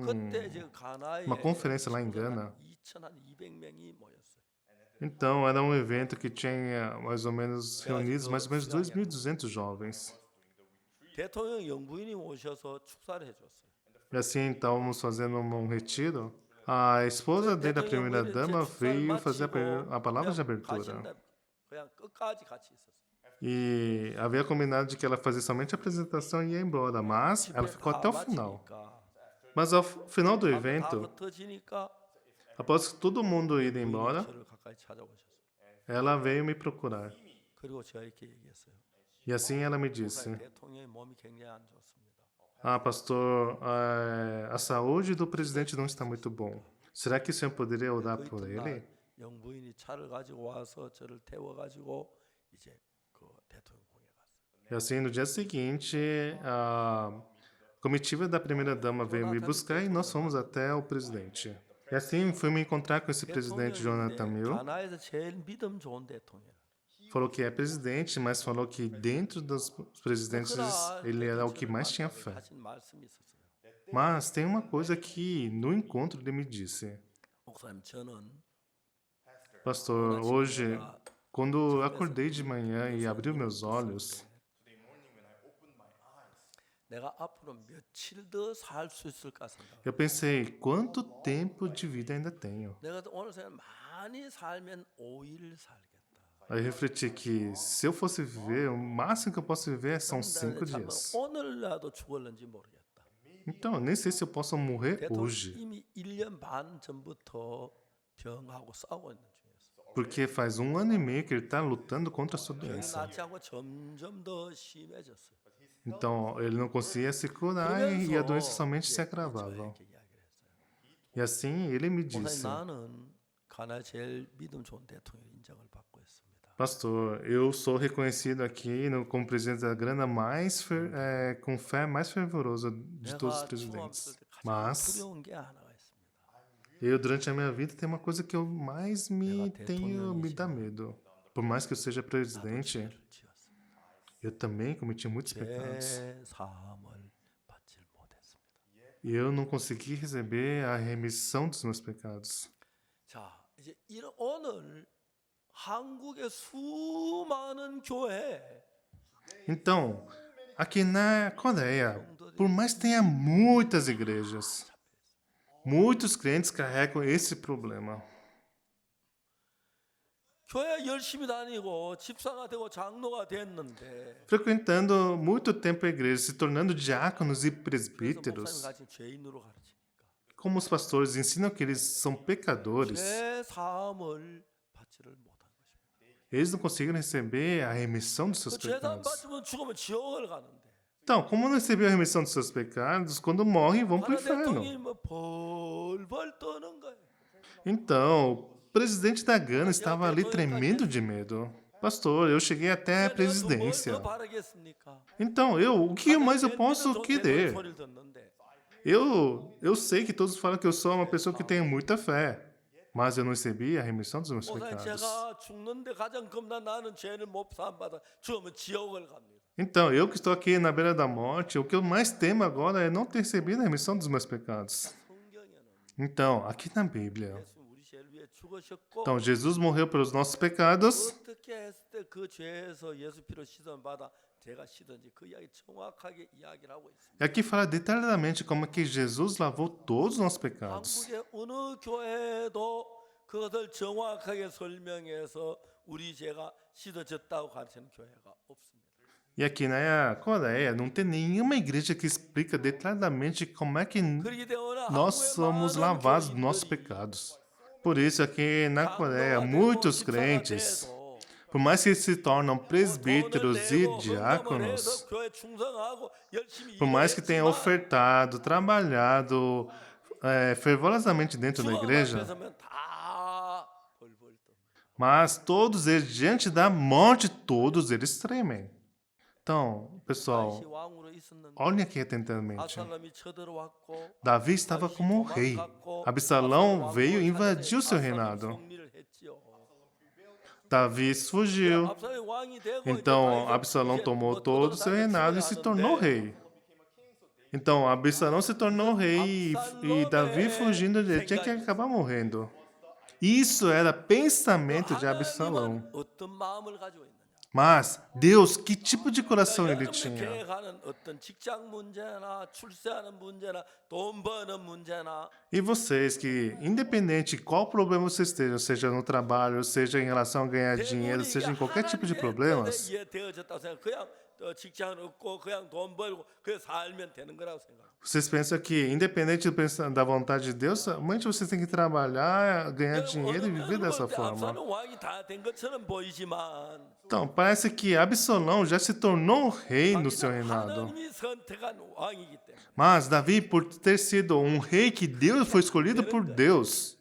그때 이제 가나에 uma conferência lá em Gana, 2,200명이 모였어요. então era um evento que tinha mais ou menos reunidos mais ou menos 2.200 jovens. 대통령 영부인이 오셔서 축사를 해줬어요. E assim, estávamos fazendo um retiro. A esposa dele, a primeira dama, veio fazer a palavra de abertura. 그냥 끝까지 같이 있었어요. E havia combinado de que ela fazia somente a apresentação e ia embora, mas ela ficou até o final. Mas ao final do evento, 흩어지니까 após todo mundo ir embora, 저를 가까이 찾아오셨어요. ela veio me procurar. 그리고 저에게 얘기했어요. E assim ela me disse: 대통령의 몸이 굉장히 안 좋습니다. Ah, pastor, a saúde do presidente não está muito bom. Será que o senhor poderia orar 그 por 이튿날 ele? 영부인이 차를 가지고 와서 저를 태워가지고 이제 그 대통령 공에 갔어요. E assim, no dia seguinte, a comitiva da primeira-dama veio me buscar e nós fomos até o presidente. E assim, fui me encontrar com esse presidente, Jonathan Mills. 가나에서 제일 믿음 좋은 대통령. Falou que é presidente, mas falou que dentro dos presidentes ele era o que mais tinha fé. 하신 말씀이 있었어요. Mas tem uma coisa que no encontro ele me disse: 목사님, 저는 Pastor, hoje, quando eu acordei de manhã e abri os meus olhos, 내가 앞으로 며칠 더 살 수 있을까 생각. eu pensei, quanto tempo de vida ainda tenho? 내가 오늘 생각 많이 살면 5일 살겠다. Aí eu refleti que se eu fosse viver, o máximo que eu posso viver são 5 dias. 오늘이라도 죽을는지 모르겠다. Então, nem sei se eu posso morrer 대통령 hoje, 이미 1년 반 전부터 병하고 싸우고 있는 중이었어요. porque faz 1 ano e meio que ele está lutando contra a sua 병이 doença. 낫지 않고 점점 더 심해졌어요. Então, ele não conseguia se curar e a doença somente se agravava. 저에게 이야기를 했어요. E assim, ele me 목사님 disse, 나는 가나의 제일 믿음 좋은 대통령 인정을 받고 있습니다. pastor, eu sou reconhecido aqui como presidente da Grana com fé mais fervorosa de todos os 내가 presidentes. 중학생 때 가장 Mas 두려운 게 하나가 있습니다. eu, durante a minha vida, tem uma coisa que eu mais me dá medo. Por mais que eu seja 나도 presidente, 죄를 지었습니다. eu também cometi muitos pecados. 죄 사함을 받지 못했습니다. E eu não consegui receber a remissão dos meus pecados. 자, 이제 오늘 한국의 수많은 교회 Então, aqui na Coreia, por mais que tenha muitas igrejas, muitos crentes carregam esse problema. 교회 열심히 다니고 집사가 되고 장로가 됐는데 Frequentando muito tempo a igreja, se tornando diáconos e 그래서 목사님 presbíteros, 가진 죄인으로 가르치니까 como os pastores ensinam que eles são pecadores, 죄 사함을 받지를 못한 것입니다. eles não conseguiram receber a remissão dos seus 그 죄 사함 pecados. 받으면 죽으면 지옥을 가는데 Então, como não receberam a remissão dos seus pecados, quando morrem vão para o 가나 inferno. 대통령이 뭐 벌벌 떠는 거예요. Então, o presidente da Gana estava ali tremendo de medo. Pastor, eu cheguei até a presidência. 뭘 더 바라겠습니까? Então, o que mais eu posso querer? 소리를 듣는데 Eu sei que todos falam que eu sou uma pessoa que tem muita fé, mas eu não recebi a remissão dos meus 목사님 pecados. 제가 죽는데 가장 겁나 나는 죄를 못 사함받아 죽으면 지옥을 갑니다. Então, eu que estou aqui na beira da morte, o que eu mais temo agora é não ter recebido a remissão dos meus pecados. 성경에는 Então, aqui na Bíblia, 예수 우리 죄를 위해 죽으셨고 então Jesus morreu pelos nossos pecados. 어떻게 했을 때 그 죄에서 예수 피로 씻음 받아 죄가 씻은지 그 이야기 정확하게 이야기를 하고 있습니다. E aqui fala detalhadamente como é que Jesus lavou todos os nossos pecados. 한국의 어느 교회도 그것을 정확하게 설명해서 우리 죄가 씻어졌다고 가르치는 교회가 없습니다. E aqui na Coreia não tem nenhuma igreja que explica detalhadamente como é que 그렇기 때문에 nós 한국의 somos 많은 lavados dos nossos 교인들이 pecados. Por isso, aqui na Coreia, 장로가 되고 muitos 집사가 crentes, 돼도 por mais que se tornam 돈을 presbíteros e 내고 헌금을 diáconos, 해서 교회 충성하고 열심히 por mais que tenham 일했지만 ofertado, trabalhado fervorosamente dentro da 주님 앞에 igreja, 서면 다 벌벌 떱니다. mas todos eles, diante da morte, todos eles tremem. Então, 다윗이 pessoal, 왕으로 있었는데 olhem aqui atentamente. 압살롬이 쳐들어왔고 Davi estava como rei. Absalão veio e invadiu seu reinado. 승리를 했지요. Davi fugiu. 압살롬이 왕이 되고 Então, 이제 Absalão 이제 tomou 뭐 todo o seu 떠돌아다니면서 reinado e se tornou rei. Então, Absalão se tornou rei e Davi fugindo dele tinha que acabar morrendo. Isso era pensamento de Absalão. 하나님은 어떤 마음을 가지고 있느냐? Mas Deus, que tipo de coração ele 여러분이 tinha? 계획하는 어떤 직장 문제나 출세하는 문제나 돈 버는 문제나 E vocês que, independente de qual problema vocês estejam, seja no trabalho, seja em relação a ganhar dinheiro, seja em qualquer tipo de problemas, 이해되어졌다고 생각. 그냥 직장을 얻고 그냥 돈 벌고 그냥 살면 되는 거라고 생각. vocês pensam que, independente da vontade de Deus, somente vocês têm que trabalhar, ganhar dinheiro e viver dessa forma. 압살롬 왕이 다 된 것처럼 보이지만 Então, parece que Absalão já se tornou rei no seu reinado. 하나님이 선택한 왕이기 때문에 Mas Davi, por ter sido um rei que Deus foi escolhido por Deus,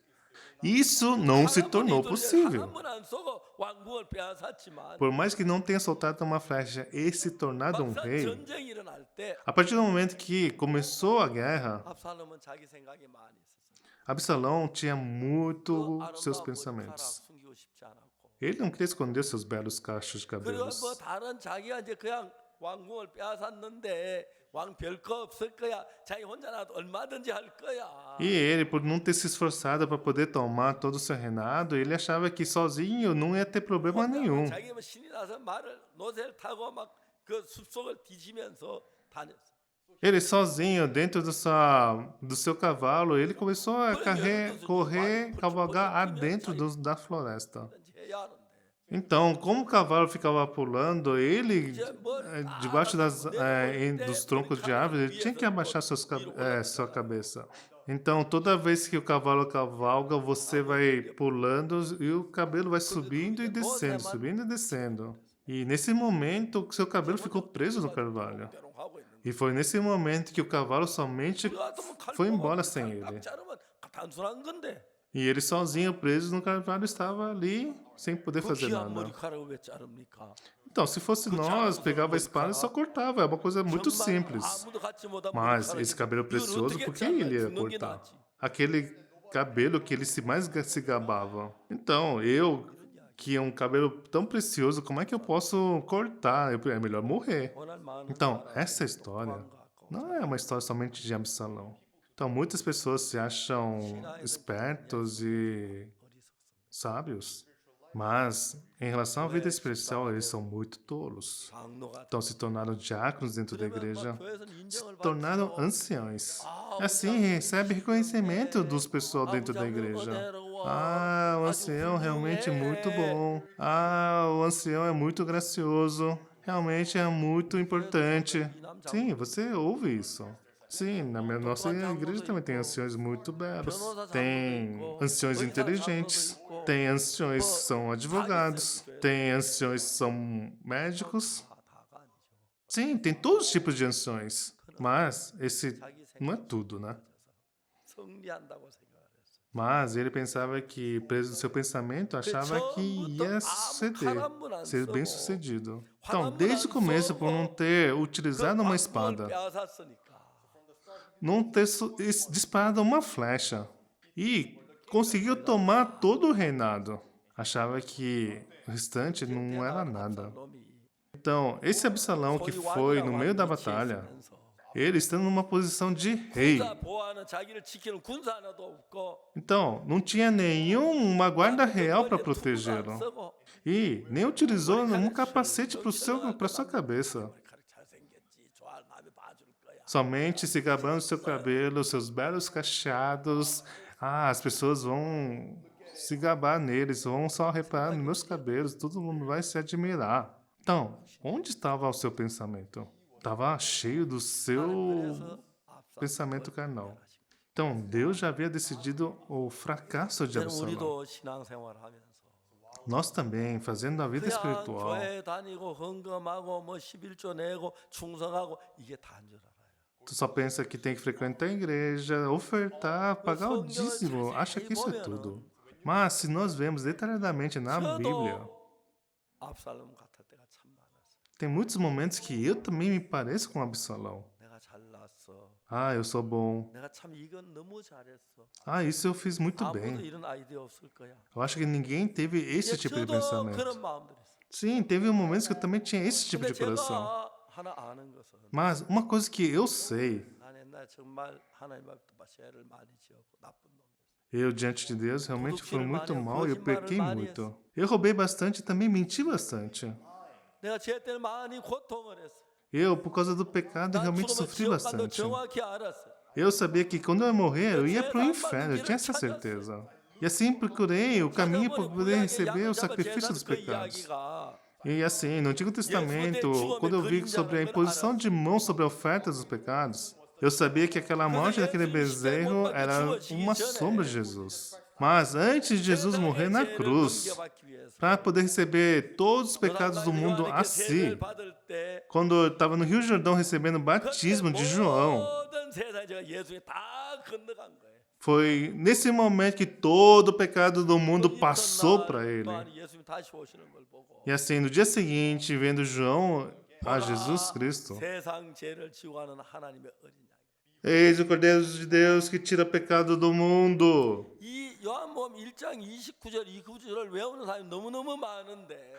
isso não se tornou possível. 한번 안 쏘고 왕국을 빼앗았지만 Por mais que não tenha soltado uma flecha e se tornado um 막상 rei, 전쟁이 일어날 때 a partir do momento que começou a guerra, 압살롬은 자기 생각이 많이 있었어요. Absalão tinha muito 아름다운 seus 머리카락 pensamentos. 숨기고 싶지 않았고 Ele não queria esconder seus belos cachos de 그리고 cabelos. 뭐 다른 자기가 이제 그냥 왕궁을 빼앗았는데 왕 별거 없을 거야. 자기 혼자 나도 얼마든지 할 거야. E ele, por não ter se esforçado para poder tomar todo o seu reinado, ele achava que sozinho não ia ter problema nenhum. 자기 뭐 신이 나서 말을 노새를 타고 막 그 숲속을 뒤지면서 다녔어. Ele sozinho, dentro do seu cavalo, ele começou a correr, cavalgar adentro da floresta. 그런지 해야 하는데. Então, como o cavalo ficava pulando, ele, 이제 뭐 debaixo 내려오는데 dos 머리 troncos de árvores, ele tinha 위에서 que 또 abaixar 위로 sua 올라갔다가 cabeça. Então, toda vez que o cavalo cavalga, você vai pulando e o cabelo vai 근데 그 subindo e 이제 descendo, 노새만 subindo e descendo. E nesse momento, seu cabelo ficou 해본 적 preso no 없어가지고 carvalho. 뾰롱뾰롱 하고 있는 E 거예요. foi nesse momento que o cavalo somente 우리 같으면 칼 foi embora 뽑아서 sem 칼딱 ele. 자르면 단순한 건데 E ele sozinho, preso no carvalho, estava ali sem poder 그 fazer 귀한 nada. 머리카락을 왜 자릅니까? Então, se fosse 그 nós, 자랑스러운 pegava a espada e só 머리카락 cortava. É uma coisa muito 정말 simples. 아무도 갖지 못한 Mas 머리카락이 esse cabelo 이걸 precioso, 어떻게 por que 잘라 ele ia 죽는 게 cortar? 낫지. Aquele cabelo que ele se gabava. Então, eu, que é um cabelo tão precioso, como é que eu posso cortar? É melhor morrer. 원할 많은 Então, 나라가 essa 또 história 왕과 같고 não é uma história somente de Absalão. Então, muitas pessoas se acham espertos e 어리석습니다. sábios, mas em relação à vida espiritual, eles são muito tolos. 장로가 Então, se tornaram diáconos dentro da 그러면 막 igreja, 교회에서는 se 인정을 tornaram 받고 anciões. 아, Assim, recebe reconhecimento dos pessoal dentro da igreja. Ah, o ancião realmente é muito bom. Ah, o ancião é muito gracioso. Realmente é muito importante. Sim, você ouve isso. Sim, nossa igreja também tem anciões muito belos. Tem anciões inteligentes. Tem anciões que são advogados. Tem anciões que são médicos. 다가 아니죠. Sim, tem todos os tipos de anciões. Mas esse 자기 não é 생각에 tudo, né? 승리한다고 생각을 했어요. Mas ele pensava que, preso no seu pensamento, achava que ia suceder, ser bem sucedido. Então, desde o começo, por não ter utilizado uma espada, 빼앗았으니까 não ter disparado uma flecha e conseguiu tomar todo o reinado, achava que o restante não era nada. 놈이 Então, esse Absalão que foi no meio da batalha, ele estando numa posição de rei. 군사 보호하는 자기를 지키는 군사 하나도 없고 Então, não tinha nenhuma guarda real para protegê-lo. E nem utilizou um capacete para sua cabeça. 머리카락 잘생겼지 좋아할 마음에 봐줄 거야. Somente se gabando seu cabelo, seus belos cacheados. Ah, as pessoas vão se gabar neles, vão só reparar nos meus cabelos, todo mundo vai se admirar. Então, onde estava o seu pensamento? Estava cheio do seu 그래서 pensamento carnal. Então, Deus já havia decidido o fracasso de 이제는 Absalão. 우리도 신앙생활하면서 Nós também, fazendo a vida 그냥 espiritual, 교회 다니고 헌금하고 뭐 11조 내고 충성하고 이게 다인 줄 알아요. tu só pensa que tem que frequentar a igreja, ofertar, pagar o dízimo, acha que isso é tudo. Mas se nós vemos detalhadamente na Bíblia, 저도 압살롬 같을 때가 참 많았어요. tem muitos momentos que eu também me pareço com Absalão. 내가 잘났어. Ah, eu sou bom. 내가 참 이건 너무 잘했어. Ah, isso eu fiz muito 아무도 bem. 이런 아이디어 없을 거야. Eu acho que ninguém teve esse tipo de 저도 pensamento. 그런 마음들이 있어요. Sim, teve momentos que eu também tinha esse tipo 근데 de coração. 제가 하나 아는 것은 Mas uma coisa que eu sei, 난 옛날에 정말 하나님 앞에 죄를 많이 지었고 나쁜 놈이었어. eu diante de Deus realmente fui muito mal e eu pequei muito. Eu roubei bastante e também menti bastante. 내가 죄 때문에 많이 고통을 했어. Eu, por causa do pecado, 난 realmente 죽으면 sofri 지옥 간다고 bastante. 정확히 알았어. Eu sabia que quando eu morrer, eu ia para o inferno, eu tinha essa certeza. E assim procurei o caminho para poder receber o sacrifício dos pecados. E assim, no Antigo Testamento, quando eu vi sobre a imposição de mãos sobre a oferta dos pecados, eu sabia que aquela morte daquele bezerro era uma sombra de Jesus. Mas antes de Jesus morrer na cruz, para poder receber todos os pecados do mundo a si, quando eu estava no Rio Jordão recebendo o batismo de João, foi nesse momento que todo o pecado do mundo passou para ele. E assim, no dia seguinte, vendo João a Jesus Cristo, eis o Cordeiro de Deus que tira o pecado do mundo. 이 요한복음 1장 29절 29절을 외우는 사람이 너무너무 많은데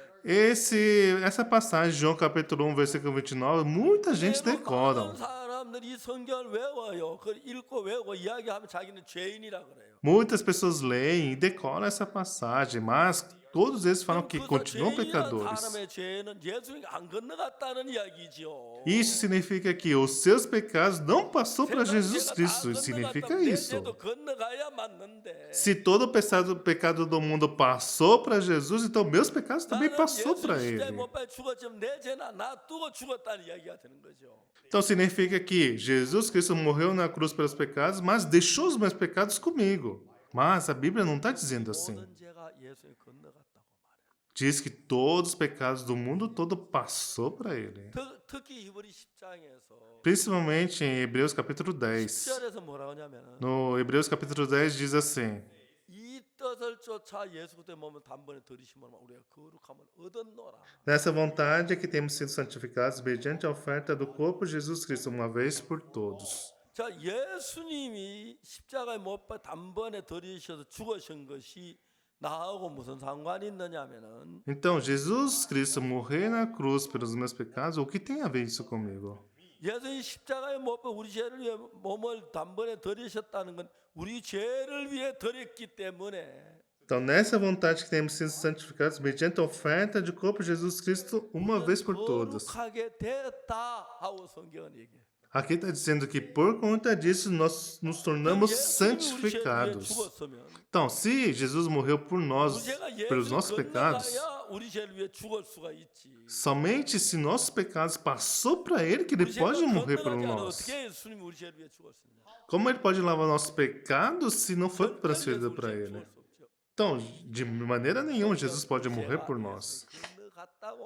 Essa passagem de João capítulo 1, versículo 29, muita gente decora. 많은 사람들이 이 성경을 외워요. 그걸 읽고 외우고 이야기하면 자기는 죄인이라 그래요. Muitas pessoas leem e decoram essa passagem, mas todos eles falam 그럼 que 그 continuam 죄인이라는 pecadores. 사람의 죄는 예수님이 안 건너갔다는 이야기죠. Isso significa que os seus pecados não passou para 세상 Jesus 죄가 다 Cristo. Isso significa 건너갔다면 내 isso. 죄도 건너가야 맞는데 Se todo o pecado do mundo passou para Jesus, então meus pecados também 나는 passou para 예수님 십자가에 ele. 못 박혀 죽었지만 내 죄나 놔두고 죽었다는 이야기가 되는 거죠. Então significa que Jesus Cristo morreu na cruz pelos pecados, mas deixou os meus pecados comigo. Mas a Bíblia não está dizendo assim. 모든 죄가 예수에 건너갔다고 말해요. Diz que todos os pecados do mundo todo passou para ele. 특히 히브리 10장에서 Principalmente em Hebreus capítulo 10. 10절에서 뭐라고 하냐면은 No Hebreus capítulo 10 diz assim: 이 뜻을 쫓아 예수 그때 몸을 단번에 들이심으로 우리가 거룩함을 얻었노라. Nessa vontade é que temos sido santificados mediante a oferta do corpo de Jesus Cristo uma vez por todos. 자, 예수님이 십자가에 못 박혀 단번에 들이셔서 죽으신 것이 나하고 무슨 상관이 있느냐면은 Então, Jesus Cristo morrer na cruz pelos meus pecados, o que tem a ver isso comigo? 예수님이 십자가에 못 박혀 우리 죄를 위해 몸을 단번에 들이셨다는 건 우리 죄를 위해 들였기 때문에 Então, nessa vontade que temos sido santificados mediante a oferta do corpo de Jesus Cristo uma vez por todas. 거룩하게 됐다 하고 성경은 얘기해. Aqui está dizendo que por conta disso nós nos tornamos santificados. 죽었으면 Então, se Jesus morreu por nós, 죄가 pelos 예수를 nossos pecados, 건너가야 우리 죄를 위해 죽을 수가 있지. somente se nossos pecados passou para Ele que Ele 우리 죄가 pode morrer por 건너가지 않아 nós. 어떻게 예수님이 우리 죄를 위해 죽었느냐? Como Ele pode lavar nossos pecados se não foi 절대로 transferido 예수 para 우리 죄를 Ele? 죽을 수 없죠. Então, de maneira nenhuma Jesus pode morrer por nós.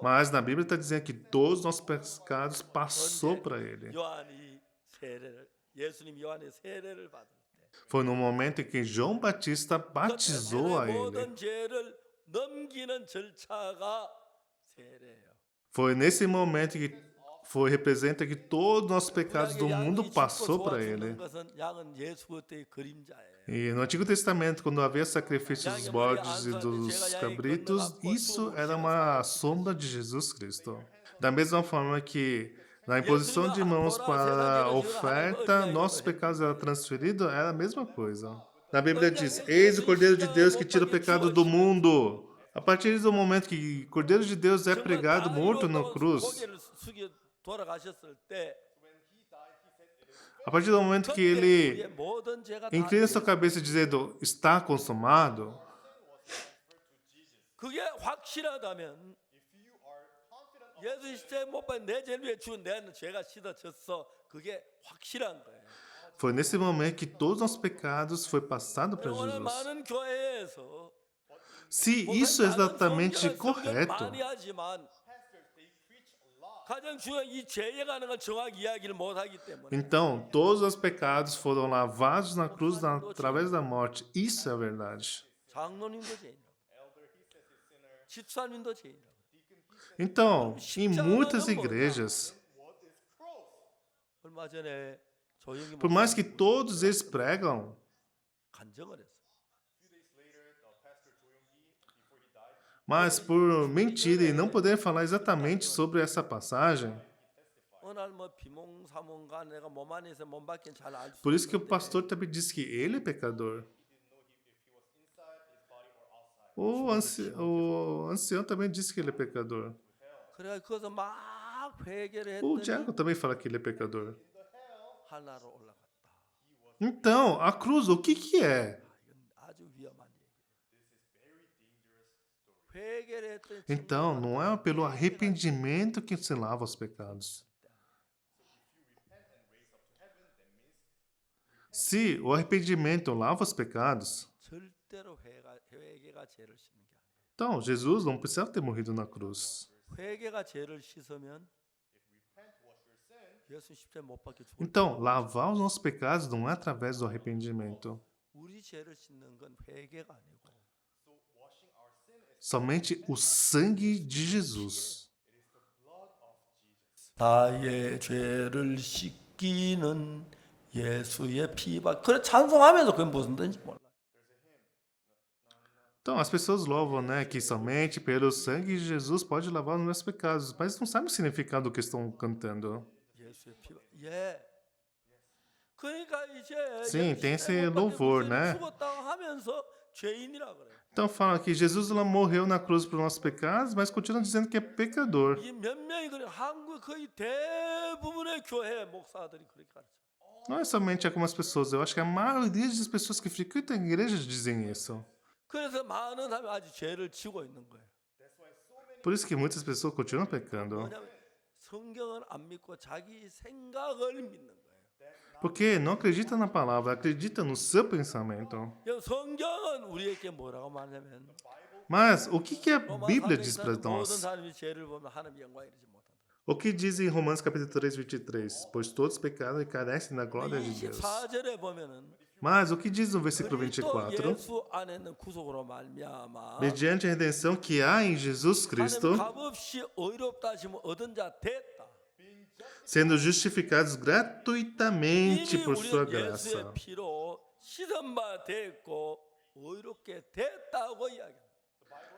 Mas na Bíblia está dizendo que todos os nossos pecados passou para Ele. 요한이 세례를 예수님 요한의 세례를 받을 때 Foi no momento em que João Batista batizou a Ele. 모든 죄를 넘기는 절차가 세례예요. Foi nesse momento que representa que todos os nossos pecados do mundo passou para Ele. 것은 양은 예수 그리스도의 그림자예요. E no Antigo Testamento, quando havia sacrifícios dos bodes e dos cabritos, isso era uma sombra de Jesus Cristo. Da mesma forma que na imposição de mãos para a oferta, nossos pecados eram transferidos, era a mesma coisa. Na Bíblia diz: Eis o Cordeiro de Deus que tira o pecado do mundo. A partir do momento que o Cordeiro de Deus é pregado morto na cruz, 고개를 숙여 돌아가셨을 때 a partir do momento que ele 우리의 모든 죄가 다 inclina sua cabeça dizendo, está consumado, 그게 확실하다면 예수 십자가에 못 박힌 내 죄를 위해 죽은 내 죄가 씻어졌어. 그게 확실한 거예요. foi nesse momento que todos os nossos pecados foi passado para 오늘 Jesus. 많은 교회에서 Se isso é exatamente correto, 많이 하지만 가장 중요한 이 죄에 관한 걸 정확히 이야기를 못 하기 때문에 então todos os pecados foram lavados na cruz através da morte. Isso é a verdade. 장로님도 죄인이라고 집사님도 죄인이라고 Então, em muitas igrejas, 얼마 전에 조영기 por mais que todos eles pregam, 간증을 했어. mas por mentira e não poderem falar exatamente sobre essa passagem, 어느 날 뭐 비몽사몽간 내가 몸 안에서 몸 밖엔 잘 알 수 por isso que o 없는데 pastor também diz que ele é pecador. O ancião também disse que ele é pecador. 그래 거기서 막 회개를 O 했더니 Tiago também fala que ele é pecador. 하나로 올라갔다. Então, a cruz, o que que é? 이건 아주 위험한 얘기예요. 회개를 했더니 Então, não é pelo arrependimento que se lava os pecados. Se o arrependimento lava os pecados, 절대로 회개가 죄를 씻는 게 아니에요. então Jesus não precisava ter morrido na cruz. 회개가 죄를 씻으면 예수 십자가에 못 박혀 죽을 Então, lavar os nossos pecados não é através do arrependimento. 우리 죄를 씻는 건 회개가 아니고 Somente o sangue de Jesus. 나의 죄를 씻기는 예수의 피밖. 그래 찬송하면서 그게 무슨 뜻인지 몰라. Então, as pessoas louvam, né, que somente pelo sangue de Jesus pode lavar os meus pecados, mas não sabem o significado do que estão cantando. 예수의 피밖. 예. 그러니까 이제 Sim, tem esse louvor, né? 죽었다고 하면서 죄인이라 그래. Então fala que Jesus ela morreu na cruz por nossos pecados, mas continua dizendo que é pecador. 이 몇 명이 그래 한국 거의 대부분의 교회 목사들이 그렇게 가르쳐. Não é somente algumas pessoas, eu acho que a maioria das pessoas que frequentam a igreja dizem isso. 그래서 많은 사람이 아직 죄를 지고 있는 거예요. Por isso que muitas pessoas continuam pecando. 왜냐하면 성경을 안 믿고 자기 생각을 믿는 거예요. Porque não acredita na palavra, acredita no seu pensamento. 이 성경은 우리에게 뭐라고 말하냐면 Mas o que a 로마 Bíblia diz para 3장에서 모든 nós? 사람이 죄를 보면 하나님 영광 이르지 못한다. O que diz em Romanos capítulo 3, 23? Pois todos pecaram e carecem da glória de Deus. 24절에 보면은 Mas o que diz no versículo 그리스도 24? 예수 안에 있는 구속으로 말미암아 Mediante a redenção que há em Jesus Cristo, 하나님 값없이 의롭다 하심을 얻은 자 됐다. sendo justificados gratuitamente 이미 por sua 우리는 graça. 예수의 피로 씻은 바 됐고 의롭게 됐다고 이야기합니다.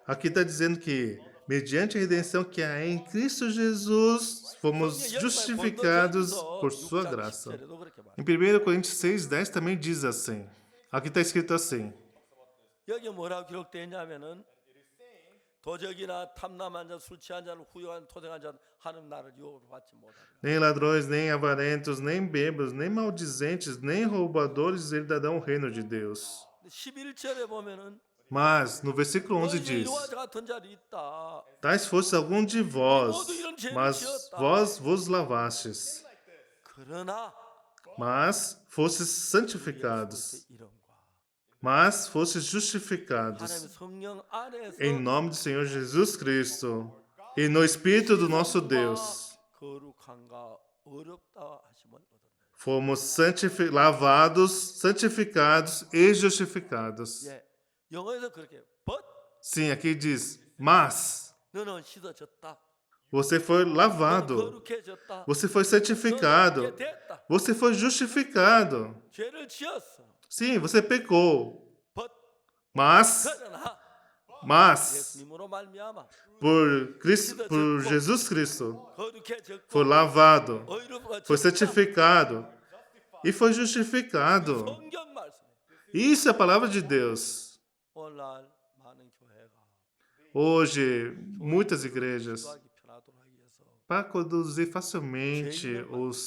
Aqui está dizendo que, mediante a redenção que há em Cristo Jesus, fomos justificados por sua graça. Em 1 Coríntios 6:10 também diz assim. Aqui está escrito assim. 여기 뭐라고 기록되어 있냐면은 도적이나 탐남한 자, 술 취한 자를 후회한 토생한 자 하는 나를 유혹을 받지 못하리라. Nem ladrões, nem avarentos, nem bêbados, nem maldizentes, nem roubadores herdarão o reino de Deus. 11절에 보면은 Mas, no versículo 11 너희 diz: 이와 같은 자리 있다. Tais fosse algum de vós, mas vós vos lavastes, 그러나 mas fostes santificados, 예수의 이름과 mas fostes 하나님의 justificados 성령 안에서 em nome do Senhor Jesus Cristo e no Espírito do nosso Deus. 거룩한가 어렵다 하심을 얻었다. Fomos lavados, santificados e justificados. 예, 영어에서 그렇게 but Sim, aqui diz, mas 너는 씻어졌다. você foi 너는 lavado, 거룩해졌다. você foi 너는 santificado, 이렇게 됐다. você foi justificado. 죄를 지었어. Sim, você pecou, but mas 그러나 예수님으로 말미암아 por Jesus Cristo 거룩해졌고 foi lavado, 의롭게 foi santificado e foi justificado. 성경 말씀. Isso é a palavra de Deus. 오늘날 많은 교회가 Hoje, muitas igrejas, 기도하기 편하도록 하기 위해서 para conduzir facilmente os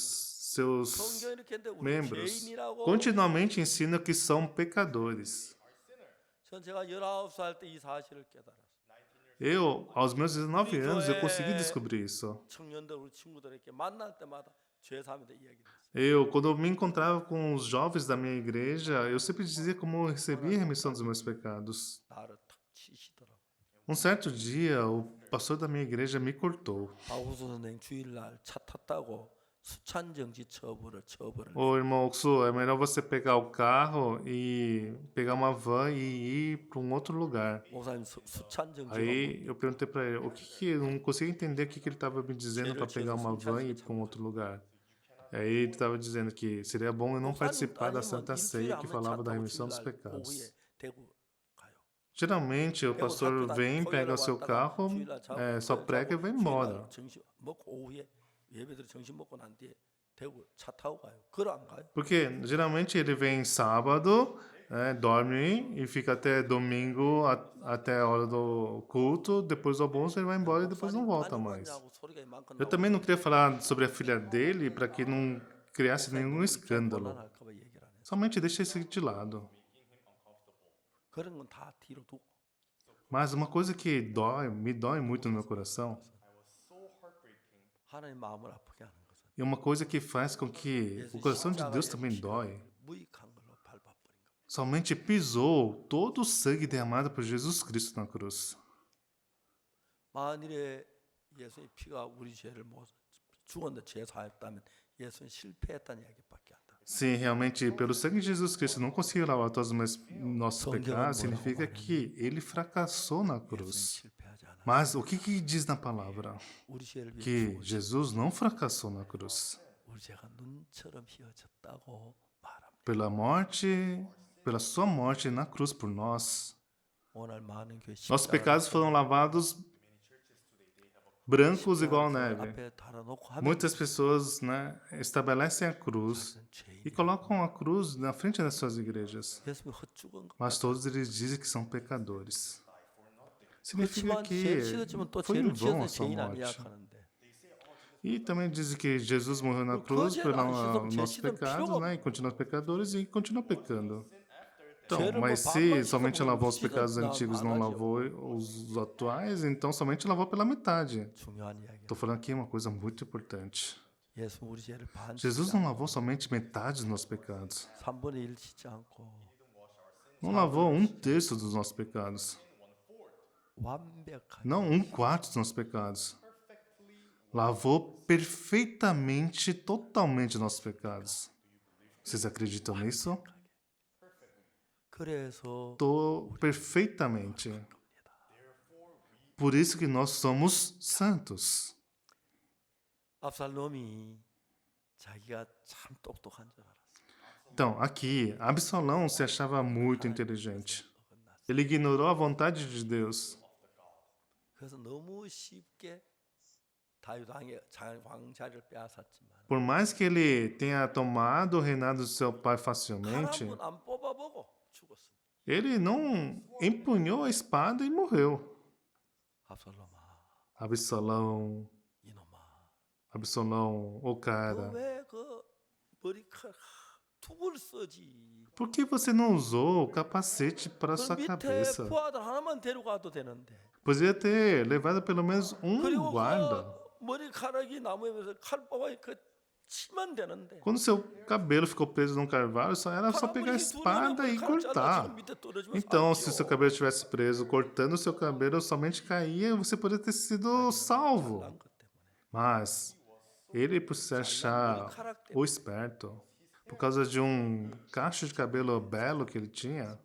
seus 성경 이렇게 했는데 우리 membros, 죄인이라고. continuamente ensinam que são pecadores. 전 제가 19살 때 이 사실을 깨달았어요. Eu, aos meus 19 anos, eu consegui descobrir isso. 청년들 우리 친구들에게 만날 때마다 죄 사함에 대해 이야기를 했어요. Eu, quando eu me encontrava com os jovens da minha igreja, eu sempre dizia como eu recebia a remissão dos meus pecados. 나를 탁 치시더라고요. Certo dia, o pastor da minha igreja me cortou. 박우수 선생 주일날 차 탔다고 수찬정지 처벌을 Ô, irmão Oxu, é melhor você pegar o carro e pegar uma van e ir para um outro lugar. 목사님 수찬정지가 Aí eu perguntei para ele, eu não conseguia entender o que ele estava me dizendo para pegar uma van e ir para um outro lugar. Aí ele estava dizendo que seria bom eu não participar da Santa Ceia que falava da remissão dos pecados. Geralmente o pastor vem, pega o seu carro, só prega e vai embora. 예배들 점심 먹고 난 뒤에 대구 차 타고 가요. 그러 안 가요? Porque geralmente ele vem sábado, dorme e fica até domingo, até a hora do culto, depois do almoço ele vai embora e depois não volta mais. Eu também não queria falar sobre a filha dele para que não criasse nenhum escândalo. Somente deixa isso de lado. 그런 건 다 뒤로 두고. Mas uma coisa que me dói muito no meu coração, 하나님 마음을 아프게 하는 것은 e uma coisa que faz com que o coração de Deus também dói, 무익한 걸로 밟아버린 겁니다. somente pisou todo o sangue derramado por Jesus Cristo na cruz. 만일에 예수의 피가 우리 죄를 못 죽었는데 죄 사했다면 예수는 실패했다는 이야기밖에 안 돼. Se realmente pelo sangue de Jesus Cristo não conseguiu lavar todos os nossos pecados, significa que ele fracassou na cruz. Mas o que diz na palavra? Que Jesus não fracassou na cruz. Pela sua morte na cruz por nós, nossos pecados foram lavados brancos 십자가를 igual 그 neve. 앞에 달아놓고 하면 Muitas pessoas, né, estabelecem a cruz 그것은 e 죄인이야. colocam a cruz na frente das suas igrejas. 예수님이 헛죽은 것 Mas 같아. todos eles dizem que são pecadores. Significa 그렇지만 que 죄를 씻었지만 또 foi em 죄를 vão 지어서 a sua 죄인 아니야 morte. 하는데 E também dizem que Jesus morreu na 그 cruz 죄를 안 pelos 씻으면 죄 nossos 씻을 pecados, 필요가 né? E 없는 continua pecadores e continua pecando. Então, 죄를 뭐 mas 반만 se somente 씻으면 lavou os pecados 씻었나 antigos e não 안 하죠. lavou os atuais, então somente lavou pela metade. 중요한 이야기야. Estou falando aqui uma coisa muito importante. 예수 우리 죄를 반 Jesus 씻지 não 않고 lavou somente metade dos nossos pecados. 3분의 1 씻지 않고 Não lavou um terço dos nossos pecados. 완벽하게 Não um quarto dos nossos pecados. Lavou perfeitamente, totalmente nossos pecados. Vocês acreditam nisso? 그래서 Perfeitamente. Por isso que nós somos santos. 압살롬이 자기가 참 똑똑한 줄 알았어. Então, aqui, Absalão se achava muito inteligente. Ele ignorou a vontade de Deus. 그래서 너무 쉽게 다윗 왕 자리를 빼앗았지만 Por mais que ele tenha tomado o reinado do seu pai facilmente, 칼 한 번 안 뽑아보고 죽었습니다. ele não empunhou a espada e morreu. 압살롬아, Absalão, 이놈아, Absalão, o cara. 너왜그 머리칼 툭을 쓰지? Por que você não usou o capacete para 그 sua 밑에 cabeça? 부하들 하나만 데려가도 되는데. Poderia ter levado pelo menos um 그리고 guarda. 그 머리카락이 나무에 서 칼 뽑아 그 치면 되는데. Quando seu cabelo ficou preso num carvalho, só era só pegar a espada e cortar. Então, se seu cabelo estivesse preso, cortando o seu cabelo, somente caía, você poderia ter sido salvo. Mas ele, por se achar o esperto, por causa de um cacho de cabelo belo que ele tinha,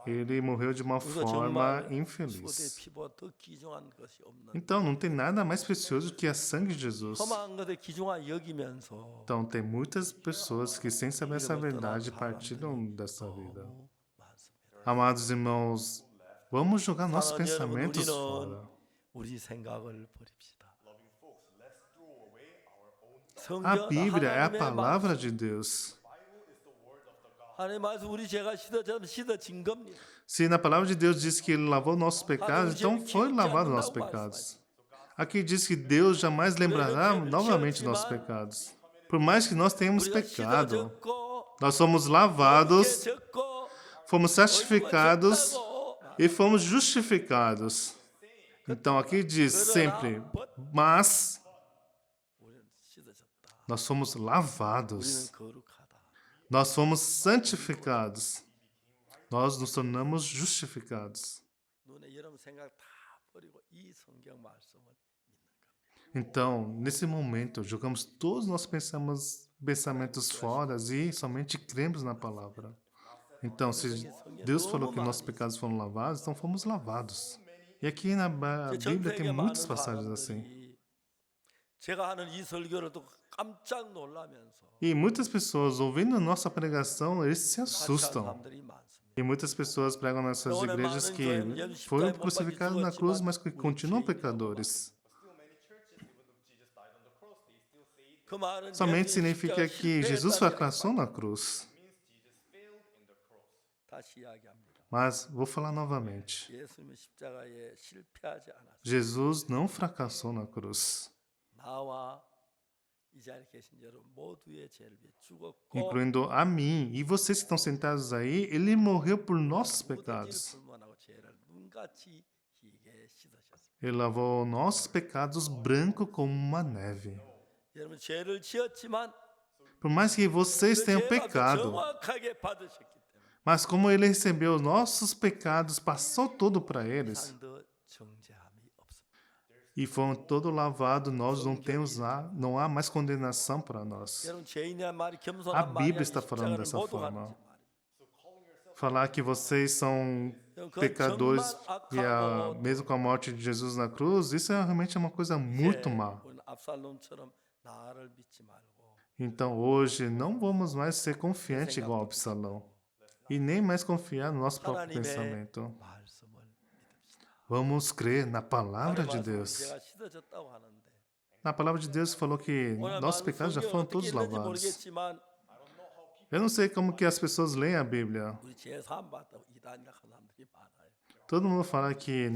ele morreu de uma forma infeliz. 피부가 더 귀중한 것이 없는. Então, não tem nada mais precioso que a sangue de Jesus. 험한 것에 귀중한 여기면서 Então, tem muitas pessoas que, sem saber essa verdade, partilham dessa vida. 너무 많습니다. Amados irmãos, vamos jogar nossos 사랑하는 여러분, pensamentos 우리는 fora. 우리 생각을 버립시다. A Bíblia é a 하나님의 palavra de Deus. 하나님 말씀 우리 죄가 씻어진 겁니다. Se na palavra de Deus diz que ele lavou nossos pecados, então foi lavado nossos pecados. Aqui diz que Deus jamais lembrará novamente nossos pecados. Por mais que nós tenhamos 우리가 pecado, 씻어졌고 nós somos lavados, 졌고 fomos santificados e fomos justificados. Então aqui diz sempre, mas 우리는 씻어졌다. nós somos 우리는 lavados, 거룩하다. nós fomos santificados, nós nos tornamos justificados. 눈에 여러분 생각 다 버리고 이 성경 말씀을 Então, nesse momento, jogamos todos os nossos pensamentos fora e somente cremos na palavra. Então, se Deus falou que nossos pecados foram lavados, então fomos lavados. E aqui na Bíblia tem muitas passagens assim. 제가 하는 이 설교를 또 깜짝 놀라면서 E muitas pessoas, ouvindo nossa pregação, eles se 같이 한 assustam. 사람들이 많습니다. E muitas pessoas pregam nessas igrejas que foram crucificados na cruz, mas que continuam pecadores. 그 말은 Somente 예수님 significa 십자가 que Jesus 실패했다는 fracassou na cruz. 다시 이야기합니다. Mas vou falar novamente. 예수님은 십자가에 실패하지 않았어요. Jesus não fracassou na cruz, 나와 이 자리에 계신 여러분 모두의 죄를 위해 죽었고 incluindo a mim e vocês que estão sentados aí. Ele morreu por nossos 무더기를 pecados. 불문하고 죄를 눈같이 희게 씻으셨습니다. Ele lavou nossos pecados branco como uma neve. 여러분 죄를 지었지만 Por mais que vocês 그 tenham 죄값을 pecado, 정확하게 받으셨기 때문에 mas como ele recebeu os nossos pecados, passou tudo para eles 한도 정죄함이 없습니다. e foram todo lavado, nós não temos lá, não há mais condenação para nós. 여러분 죄인이란 말이 A 겸손한 말이 Bíblia 아니라 está falando 십자가를 dessa 모두 forma. 가는 말이에요. Falar que vocês são pecadores e mesmo com a morte de Jesus na cruz, isso é realmente uma coisa muito má. 우리는 압살롬처럼 나를 믿지 말고 Então hoje não vamos mais ser confiantes igual a Absalão e nem mais confiar no nosso próprio 하나님의 pensamento. 말씀을 믿읍시다. Vamos crer na 하나님 palavra de 말씀은 Deus. 죄가 씻어졌다고 하는데 Na palavra de Deus falou que 오늘 nossos 많은 pecados já 성경을 foram 어떻게 todos 읽는지 lavados. 모르겠지만 Eu não sei como que as pessoas leem a Bíblia. 우리 죄 사함 받다 이단이라 하는 사람들이 많아요. Todo mundo fala que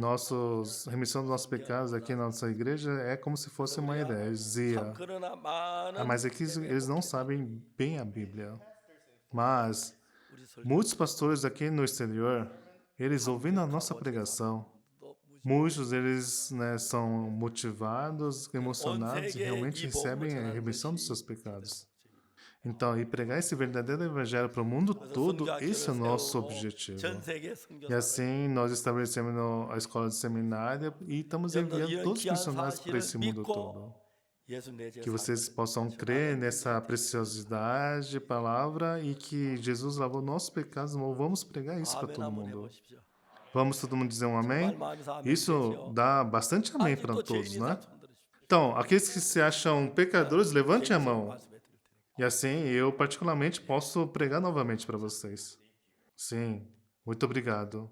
remissão dos nossos pecados aqui na nossa igreja é como se fosse uma 참 heresia. 그러나 많은 Mas é que eles não sabem bem a Bíblia. Mas 우리 설 muitos pastores aqui no exterior, eles ouvindo a nossa pregação, muitos deles, né, são motivados, emocionados e realmente recebem a remissão dos seus pecados. Então, e pregar esse verdadeiro evangelho para o mundo todo, esse é o nosso objetivo. 전 세계 E 선교사 assim nós estabelecemos a escola de seminária e estamos enviando todos os missionários para esse mundo todo. 예수 내 죄 Que vocês possam crer nessa preciosidade, palavra, e que Jesus lavou nossos pecados. Vamos pregar isso para 아멘 todo 한번 mundo. 해보십시오. Vamos todo mundo dizer um amém? 정말 마음에서 아멘 Isso 되죠. dá bastante amém para 아직도 todos, 죄인인 né? 사람 손 들으십시오. Então, aqueles que se acham pecadores, levante a 죄인인 mão. 말씀해 드릴 테니까. E assim, eu particularmente posso pregar novamente para vocês. Sim, muito obrigado.